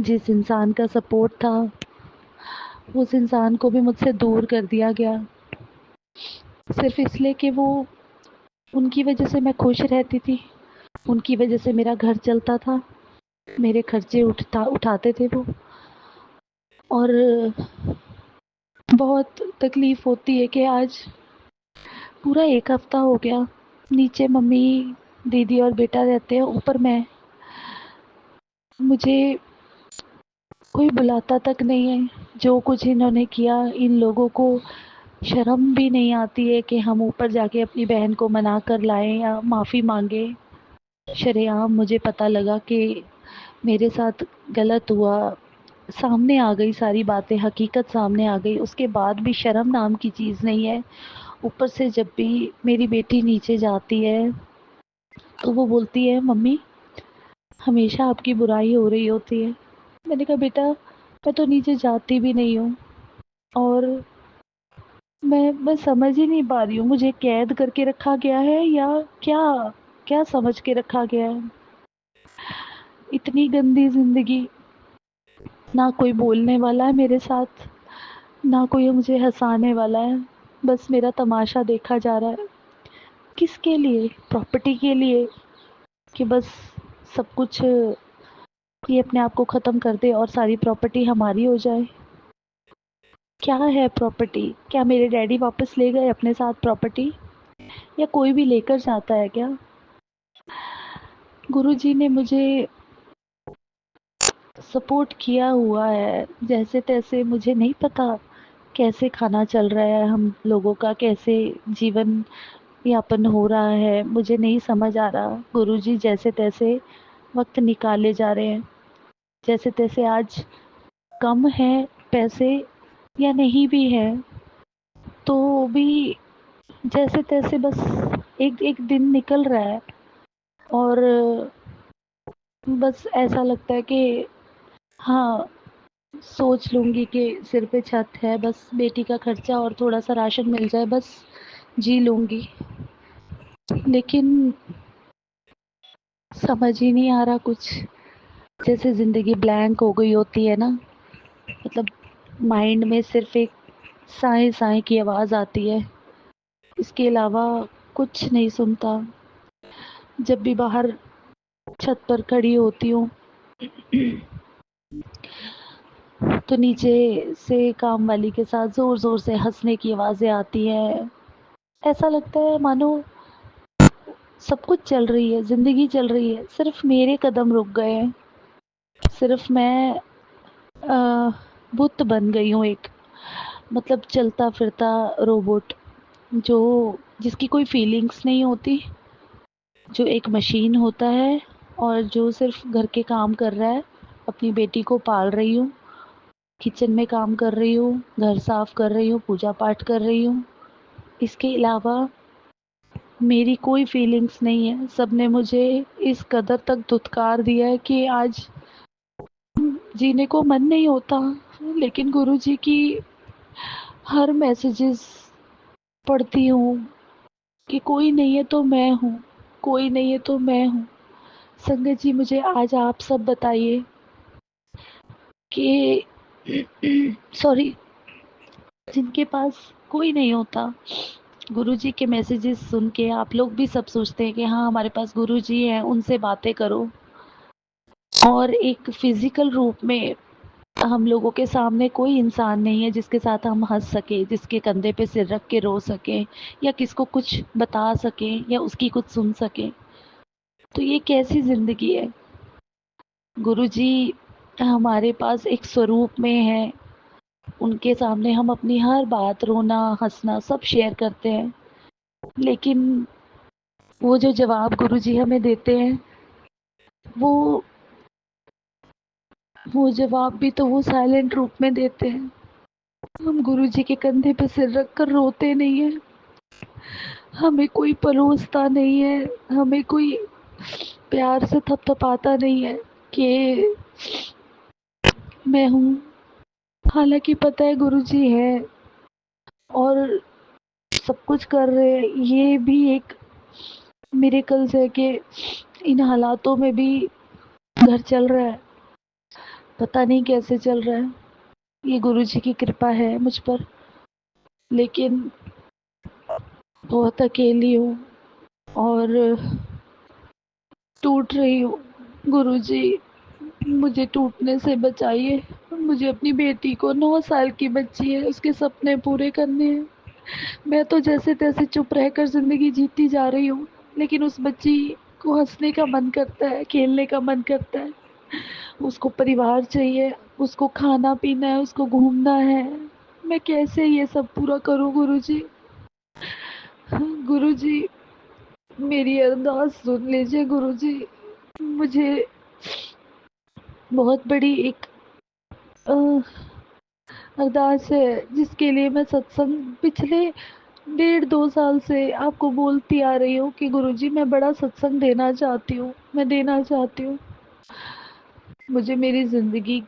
[SPEAKER 4] जिस इंसान का सपोर्ट था, उस इंसान को भी मुझसे दूर कर दिया गया, सिर्फ़ इसलिए कि वो, उनकी वजह से मैं खुश रहती थी, उनकी वजह से मेरा घर चलता था, मेरे खर्चे उठाते थे वो। और बहुत तकलीफ़ होती है कि आज पूरा 1 हफ़्ता हो गया, नीचे मम्मी, दीदी और बेटा रहते हैं, ऊपर मैं। मुझे कोई बुलाता तक नहीं है। जो कुछ इन्होंने किया, इन लोगों को शर्म भी नहीं आती है कि हम ऊपर जाके अपनी बहन को मना कर लाएँ या माफ़ी माँगे। शरेआम मुझे पता लगा कि मेरे साथ गलत हुआ, सामने आ गई सारी बातें, हकीकत सामने आ गई। उसके बाद भी शर्म नाम की चीज़ नहीं है। ऊपर से जब भी मेरी बेटी नीचे जाती है तो वो बोलती है, मम्मी हमेशा आपकी बुराई हो रही होती है। मैंने कहा, बेटा मैं तो नीचे जाती भी नहीं हूँ, और मैं समझ ही नहीं पा रही हूँ, मुझे कैद करके रखा गया है या क्या, क्या समझ के रखा गया है। इतनी गंदी ज़िंदगी, ना कोई बोलने वाला है मेरे साथ, ना कोई मुझे हँसाने वाला है, बस मेरा तमाशा देखा जा रहा है। किसके लिए? प्रॉपर्टी के लिए, कि बस सब कुछ ये अपने आप को ख़त्म कर दे और सारी प्रॉपर्टी हमारी हो जाए। क्या है प्रॉपर्टी? क्या मेरे डैडी वापस ले गए अपने साथ प्रॉपर्टी, या कोई भी लेकर जाता है क्या? गुरुजी ने मुझे सपोर्ट किया हुआ है जैसे तैसे। मुझे नहीं पता कैसे खाना चल रहा है हम लोगों का, कैसे जीवन यापन हो रहा है, मुझे नहीं समझ आ रहा। गुरुजी जैसे तैसे वक्त निकाले जा रहे हैं। जैसे तैसे आज कम है पैसे या नहीं भी है, तो भी जैसे तैसे बस एक एक दिन निकल रहा है। और बस ऐसा लगता है कि हाँ, सोच लूँगी कि सिर पे छत है, बस बेटी का खर्चा और थोड़ा सा राशन मिल जाए, बस जी लूँगी। लेकिन समझ ही नहीं आ रहा कुछ, जैसे ज़िंदगी ब्लैंक हो गई होती है ना, मतलब माइंड में सिर्फ एक साए साए की आवाज़ आती है, इसके अलावा कुछ नहीं सुनता। जब भी बाहर छत पर खड़ी होती हूँ तो नीचे से काम वाली के साथ ज़ोर ज़ोर से हंसने की आवाज़ें आती हैं। ऐसा लगता है मानो सब कुछ चल रही है, ज़िंदगी चल रही है, सिर्फ मेरे कदम रुक गए हैं। सिर्फ मैं बुत बन गई हूँ एक, मतलब चलता फिरता रोबोट, जो जिसकी कोई फीलिंग्स नहीं होती, जो एक मशीन होता है और जो सिर्फ घर के काम कर रहा है। अपनी बेटी को पाल रही हूँ, किचन में काम कर रही हूँ, घर साफ कर रही हूँ, पूजा पाठ कर रही हूँ। इसके अलावा मेरी कोई फीलिंग्स नहीं है। सबने मुझे इस कदर तक धुतकार दिया है कि आज जीने को मन नहीं होता। लेकिन गुरुजी की हर मैसेजेस पढ़ती हूँ कि कोई नहीं है तो मैं हूँ, कोई नहीं है तो मैं हूँ। संगत जी, मुझे आज आप सब बताइए कि सॉरी, जिनके पास कोई नहीं होता, गुरुजी के मैसेजेस सुन के आप लोग भी सब सोचते हैं कि हाँ हमारे पास गुरुजी हैं, उनसे बातें करो, और एक फिजिकल रूप में हम लोगों के सामने कोई इंसान नहीं है जिसके साथ हम हंस सके, जिसके कंधे पे सिर रख के रो सके, या किसको कुछ बता सके, या उसकी कुछ सुन सके। तो ये कैसी जिंदगी है? गुरुजी हमारे पास एक स्वरूप में है, उनके सामने हम अपनी हर बात, रोना हंसना सब शेयर करते हैं, लेकिन वो जो जवाब गुरुजी हमें देते हैं, वो वो जवाब भी तो वो साइलेंट रूप में देते हैं। हम गुरुजी के कंधे पे सिर रख कर रोते नहीं है, हमें कोई परोसता नहीं है, हमें कोई प्यार से थपथपाता नहीं है कि मैं हूँ। हालांकि पता है गुरुजी है और सब कुछ कर रहे हैं, ये भी एक मिरेकल्स है कि इन हालातों में भी घर चल रहा है। पता नहीं कैसे चल रहा है, ये गुरुजी की कृपा है मुझ पर, लेकिन बहुत अकेली हूँ और टूट रही हूँ। गुरुजी मुझे टूटने से बचाइए। मुझे अपनी बेटी को, 9 साल की बच्ची है, उसके सपने पूरे करने हैं। मैं तो जैसे तैसे चुप रहकर ज़िंदगी जीती जा रही हूँ, लेकिन उस बच्ची को हंसने का मन करता है, खेलने का मन करता है, उसको परिवार चाहिए, उसको खाना पीना है, उसको घूमना है। मैं कैसे ये सब पूरा करूँ गुरुजी? गुरुजी मेरी अरदास सुन लीजिए गुरुजी। मुझे बहुत बड़ी एक अ, अरदास है जिसके लिए मैं सत्संग पिछले 1.5-2 साल से आपको बोलती आ रही हूँ कि गुरुजी मैं बड़ा सत्संग देना चाहती हूँ, मैं देना चाहती हूँ। मुझे मेरी ज़िंदगी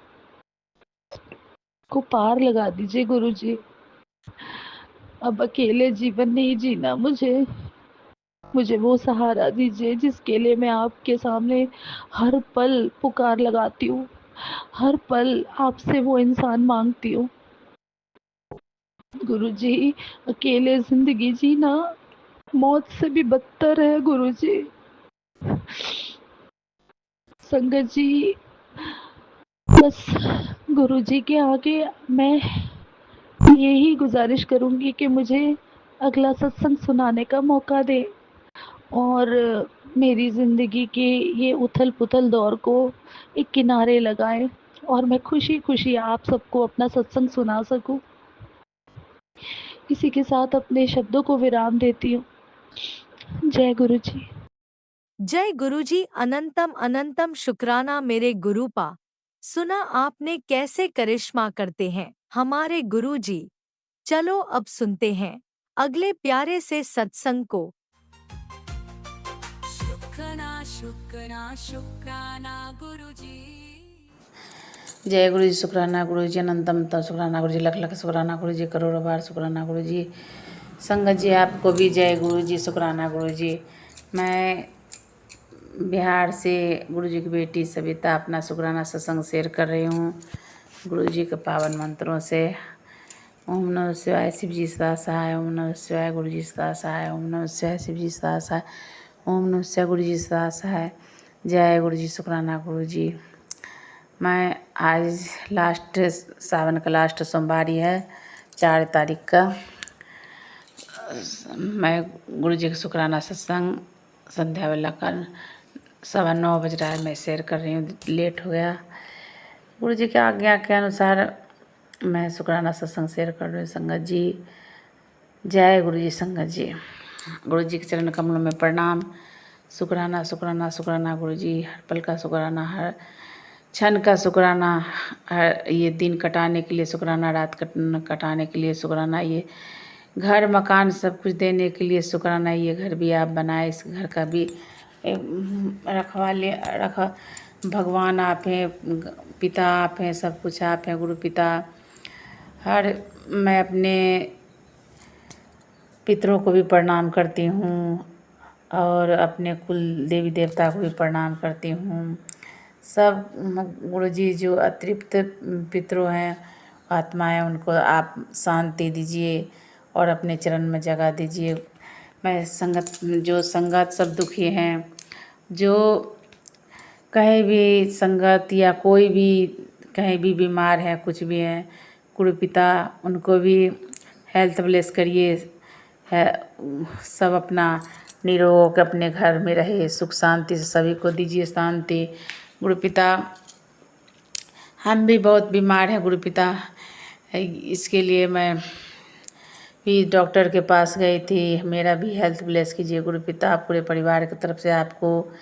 [SPEAKER 4] को पार लगा दीजिए गुरुजी। अब अकेले जीवन नहीं जीना मुझे वो सहारा दीजिए जिसके लिए मैं आपके सामने हर पल पुकार लगाती हूँ, हर पल आपसे वो इंसान मांगती हूँ। गुरुजी अकेले ज़िंदगी जीना मौत से भी बदतर है गुरुजी। संगत जी, बस गुरुजी के आगे मैं यही गुजारिश करूँगी कि मुझे अगला सत्संग सुनाने का मौका दें और मेरी ज़िंदगी के ये उथल-पुथल दौर को एक किनारे लगाएँ और मैं खुशी-खुशी आप सबको अपना सत्संग सुना सकूँ। इसी के साथ अपने शब्दों को विराम देती हूँ। जय गुरुजी।
[SPEAKER 7] जय गुरुजी। अनंतम अनंतम शुक्राना मेरे गुरुपा। सुना आपने कैसे करिश्मा करते हैं हमारे गुरुजी। चलो अब सुनते हैं अगले प्यारे से सत्संग को।
[SPEAKER 3] शुक्राना शुक्राना शुक्राना गुरुजी।
[SPEAKER 5] जय गुरु जी, शुक्राना गुरु जी, अनंतम तो शुक्राना गुरु जी, लख लख शुक्राना गुरु जी, करोड़ों बार शुक्राना गुरु जी। संगत जी आपको भी जय गुरु जी, शुक्राना गुरु जी। मैं बिहार से गुरु जी की बेटी सविता अपना शुक्राना सत्संग शेयर कर रही हूँ गुरु जी के पावन मंत्रों से। ओम नमः शिवाय, शिव जी सदा सहाय। ओम नमः शिवाय, गुरु जी सदा सहाय। ओम नमः शिवाय, शिव जी सदा सहाय। ओम नमः शिवाय, गुरु जी सदा सहाय। जय गुरु जी, शुक्राना गुरु जी। मैं आज सावन का लास्ट सोमवारी है, 4 तारीख का। मैं गुरु जी का शुक्राना सत्संग संध्या वेला का 9:15 बज रहा है, मैं शेयर कर रही हूँ, लेट हो गया। गुरु जी की आज्ञा के अनुसार मैं शुक्राना सत्संग शेयर कर रही हूँ। संगत जी जय गुरु जी। संगत जी गुरु जी के चरण कमलों में प्रणाम। शुक्राना शुक्राना शुक्राना गुरु जी। हर पल का शुक्राना, हर क्षण का शुक्राना, हर ये दिन कटाने के लिए शुक्राना, रात कटाने के लिए शुक्राना, ये घर मकान सब कुछ देने के लिए शुक्राना। ये घर भी आप बनाए, इस घर का भी भगवान आप हैं, पिता आप हैं, सब कुछ आप हैं, गुरु पिता। मैं अपने पितरों को भी प्रणाम करती हूँ और अपने कुल देवी देवता को भी प्रणाम करती हूँ।
[SPEAKER 8] सब गुरुजी जो अतृप्त पितरों हैं, आत्माएं, उनको आप शांति दीजिए और अपने चरण में जगह दीजिए। मैं जो संगत सब दुखी हैं, जो कहीं भी संगत या कोई भी कहीं भी बीमार है, कुछ भी है, गुरु पिता उनको भी हेल्थ ब्लेस करिए, है सब अपना निरोग अपने घर में रहे, सुख शांति से सभी को दीजिए शांति। गुरु पिता हम भी बहुत बीमार हैं गुरु पिता, इसके लिए मैं भी डॉक्टर के पास गई थी, मेरा भी हेल्थ ब्लेस कीजिए गुरु पिता, पूरे परिवार की तरफ से आपको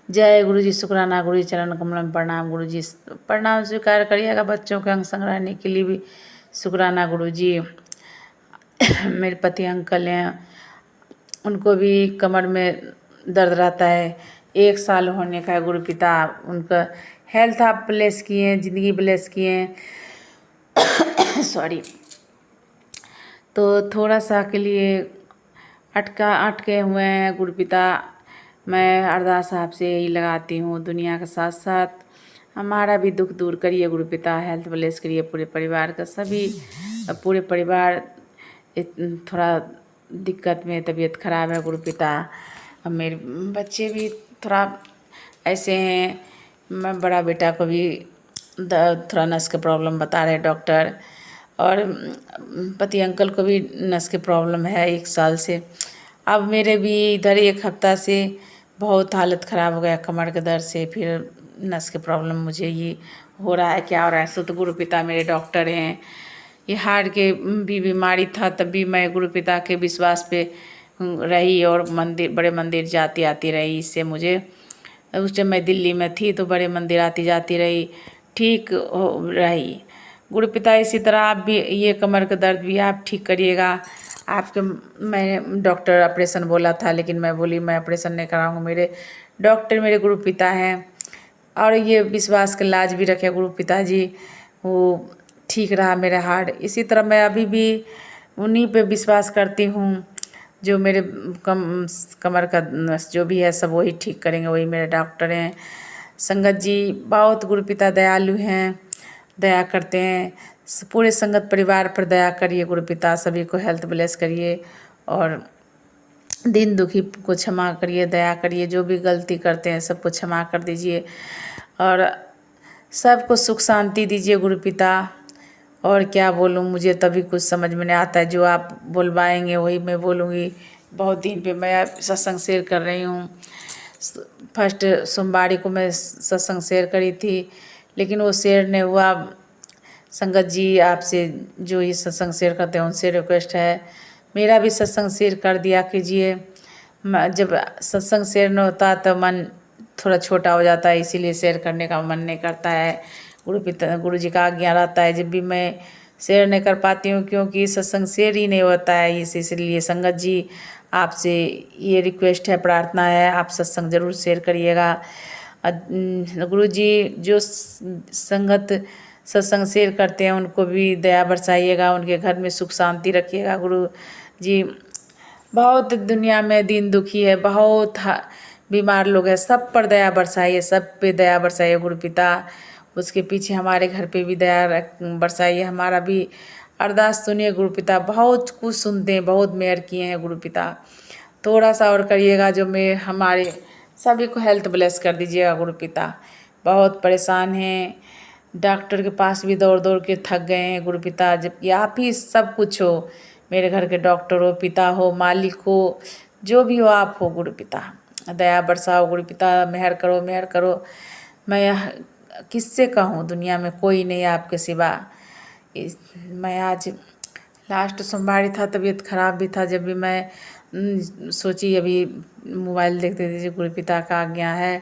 [SPEAKER 8] जय गुरु जी। शुक्राना गुरु जी, चरण कमल में प्रणाम गुरु जी, प्रणाम स्वीकार करिएगा। बच्चों के अंग संग्रहणे के लिए भी शुक्राना गुरु जी। मेरे पति अंकल हैं, उनको भी कमर में दर्द रहता है, 1 साल होने का है गुरु पिता, उनका हेल्थ आप ब्लेस किए हैं, ज़िंदगी ब्लेस किए हैं। सॉरी, तो थोड़ा सा के लिए अटके हुए हैं गुरु पिता। मैं अरदास आपसे यही लगाती हूँ, दुनिया के साथ साथ हमारा भी दुख दूर करिए गुरु पिता, हेल्थ ब्लेस करिए पूरे परिवार का, सभी पूरे परिवार थोड़ा दिक्कत में, तबीयत खराब है गुरु पिता। अब मेरे बच्चे भी थोड़ा ऐसे हैं, मैं बड़ा बेटा को भी थोड़ा नस का प्रॉब्लम बता रहे डॉक्टर, और पति अंकल को भी नस की प्रॉब्लम है 1 साल से। अब मेरे भी इधर 1 हफ्ता से बहुत हालत ख़राब हो गया कमर के दर्द से, फिर नस की प्रॉब्लम, मुझे ये हो रहा है क्या हो रहा है। सो तो गुरु पिता मेरे डॉक्टर हैं, ये हार्ट के भी बीमारी था, तब भी मैं गुरु पिता के विश्वास पे रही और मंदिर, बड़े मंदिर जाती आती रही। इससे मुझे उस टाइम मैं दिल्ली में थी तो बड़े मंदिर आती जाती रही, ठीक हो रही गुरु पिता। इसी तरह आप भी ये कमर का दर्द भी आप ठीक करिएगा। आपके मैं डॉक्टर ऑपरेशन बोला था, लेकिन मैं बोली मैं ऑपरेशन नहीं कराऊंगा, मेरे डॉक्टर मेरे गुरु पिता हैं, और ये विश्वास का लाज भी रखे गुरु पिता जी, वो ठीक रहा मेरा हार्ट। इसी तरह मैं अभी भी उन्हीं पे विश्वास करती हूँ, जो मेरे कमर का जो भी है सब वही ठीक करेंगे, वही मेरे डॉक्टर हैं। संगत जी बहुत गुरु पिता दयालु हैं, दया करते हैं, पूरे संगत परिवार पर दया करिए गुरु पिता, सभी को हेल्थ ब्लेस करिए और दिन दुखी को क्षमा करिए, दया करिए, जो भी गलती करते हैं सबको क्षमा कर दीजिए और सबको सुख शांति दीजिए गुरु पिता। और क्या बोलूँ, मुझे तभी कुछ समझ में नहीं आता है, जो आप बोलवाएंगे वही मैं बोलूँगी। बहुत दिन पे मैं सत्संग शेयर कर रही हूँ, फर्स्ट सोमवारी को मैं सत्संग शेयर करी थी, लेकिन वो शेयर नहीं हुआ। संगत जी आपसे जो ये सत्संग शेयर करते हैं उनसे रिक्वेस्ट है, मेरा भी सत्संग शेयर कर दिया कीजिए। जब सत्संग शेयर नहीं होता तो मन थोड़ा छोटा हो जाता है, इसीलिए शेयर करने का मन नहीं करता है। गुरु जी का आज्ञा रहता है, जब भी मैं शेयर नहीं कर पाती हूँ क्योंकि सत्संग शेयर ही नहीं होता है। इसलिए संगत जी आपसे ये रिक्वेस्ट है, प्रार्थना है, आप सत्संग ज़रूर शेयर करिएगा। गुरु जी जो संगत सत्संग शेयर करते हैं उनको भी दया बरसाइएगा, उनके घर में सुख शांति रखिएगा गुरु जी। बहुत दुनिया में दिन दुखी है, बहुत बीमार लोग हैं, सब पर दया बरसाइए, सब पे दया बरसाइए गुरु पिता। उसके पीछे हमारे घर पे भी दया बरसाइए, हमारा भी अरदास सुनिए गुरु पिता। बहुत कुछ सुनते हैं, बहुत मेहर किए हैं गुरु पिता, थोड़ा सा और करिएगा, जो मैं हमारे सभी को हेल्थ ब्लेस कर दीजिएगा गुरु पिता। बहुत परेशान हैं, डॉक्टर के पास भी दौड़ दौड़ के थक गए हैं गुरु पिता, जबकि आप ही सब कुछ हो, मेरे घर के डॉक्टर हो, पिता हो, मालिक हो, जो भी हो आप हो गुरु पिता। दया बरसाओ गुरु पिता, मेहर करो, मेहर करो। मैं किससे कहूँ, दुनिया में कोई नहीं आपके सिवा। मैं आज लास्ट सोमवारी था, तबीयत ख़राब भी था, जब भी मैं सोची अभी मोबाइल देखते थे, गुरु पिता का आज्ञा है,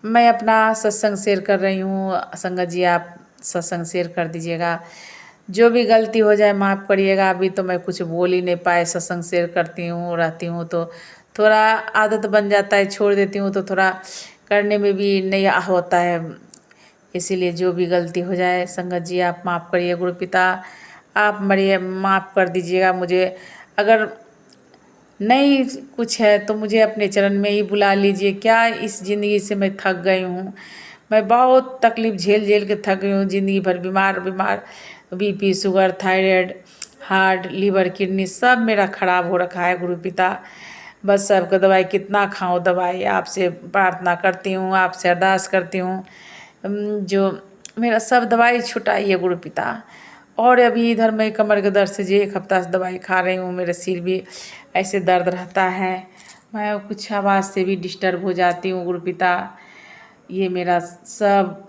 [SPEAKER 8] मैं अपना सत्संग शेयर कर रही हूँ। संगत जी आप सत्संग शेयर कर दीजिएगा, जो भी गलती हो जाए माफ़ करिएगा। अभी तो मैं कुछ बोल ही नहीं पाए, सत्संग शेयर करती हूँ रहती हूँ तो थोड़ा आदत बन जाता है, छोड़ देती हूँ तो थोड़ा करने में भी नहीं होता है, इसीलिए जो भी गलती हो जाए संगत जी आप माफ़ करिए गुरु पिता, आप मेरे माफ़ कर दीजिएगा मुझे। अगर नहीं कुछ है तो मुझे अपने चरण में ही बुला लीजिए। क्या इस ज़िंदगी से मैं थक गई हूँ, मैं बहुत तकलीफ़ झेल झेल के थक गई हूँ, ज़िंदगी भर बीमार बीमार, BP, sugar, thyroid, heart, liver, kidney सब मेरा खराब हो रखा है गुरु पिता। बस सबका दवाई कितना खाऊं दवाई, आपसे प्रार्थना करती हूँ, आपसे अरदास करती हूँ, जो मेरा सब दवाई छुटाइए गुरु पिता। और अभी इधर मैं कमर के दर्द से जो 1 हफ्ता से दवाई खा रही हूँ, मेरा सिर भी ऐसे दर्द रहता है, मैं कुछ आवाज़ से भी डिस्टर्ब हो जाती हूँ गुरु पिता। ये मेरा सब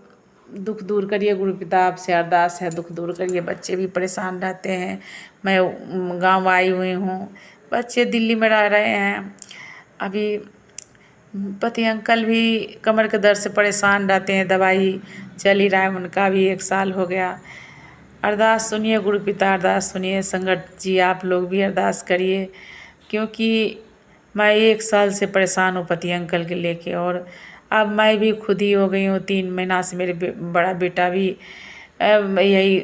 [SPEAKER 8] दुख दूर करिए गुरु पिता, आपसे अरदास है, दुख दूर करिए। बच्चे भी परेशान रहते हैं, मैं गांव आई हुई हूँ, बच्चे दिल्ली में रह रहे हैं। अभी पति अंकल भी कमर के दर्द से परेशान रहते हैं, दवाई चल ही रहा है, उनका भी 1 साल हो गया। अरदास सुनिए गुरु पिता, अरदास सुनिए। संगत जी आप लोग भी अरदास करिए, क्योंकि मैं 1 साल से परेशान हूँ पति अंकल के लेके, और अब मैं भी खुद ही हो गई हूँ। 3 महीना से मेरे बड़ा बेटा भी यही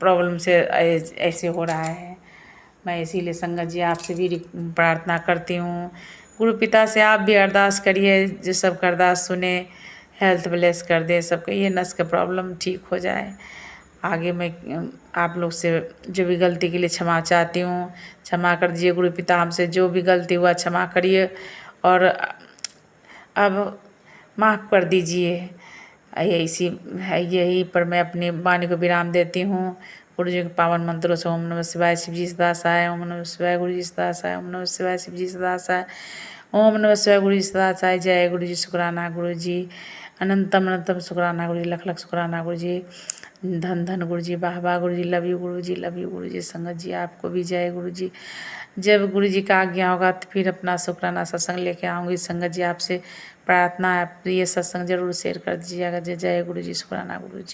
[SPEAKER 8] प्रॉब्लम से ऐसे हो रहा है। मैं इसीलिए संगत जी आपसे भी प्रार्थना करती हूँ, गुरु पिता से आप भी अरदास करिए, जो सबका अरदास सुने, हेल्थ ब्लेस कर दे सबका, ये नस का प्रॉब्लम ठीक हो जाए। आगे मैं आप लोग से जो भी गलती के लिए क्षमा चाहती हूँ, क्षमा कर दीजिए गुरु पिता, हमसे जो भी गलती हुआ क्षमा करिए, और अब माफ़ कर दीजिए। यही पर मैं अपनी वाणी को विराम देती हूँ। गुरु जी के पावन मंत्रों से ओम नमः शिवाय, शिव जी सदा सहाय, ओम नमः शिवाय, गुरु जी सदा सहाय, ओम नमः शिवाय, शिव जी सदा सहाय, ओम नमः शिवाय, गुरु जी सदा सहाय। जय गुरु जी, शुक्राना गुरु जी, अनंतम अनंतम शुक्राना गुरु जी, लख लख शुक्राना गुरु जी, धन धन गुरु जी, वाह वाह गुरु जी, love you Guru ji, love you गुरु जी। संगत जी आपको भी जय गुरु जी। जब गुरु जी का आज्ञा होगा तो फिर अपना शुक्राना सत्संग लेके आऊँगी। संगत जी आपसे प्रार्थना है, ये सत्संग जरूर शेयर कर दीजिएगा। जय जय गुरु जी, शुक्राना गुरु जी।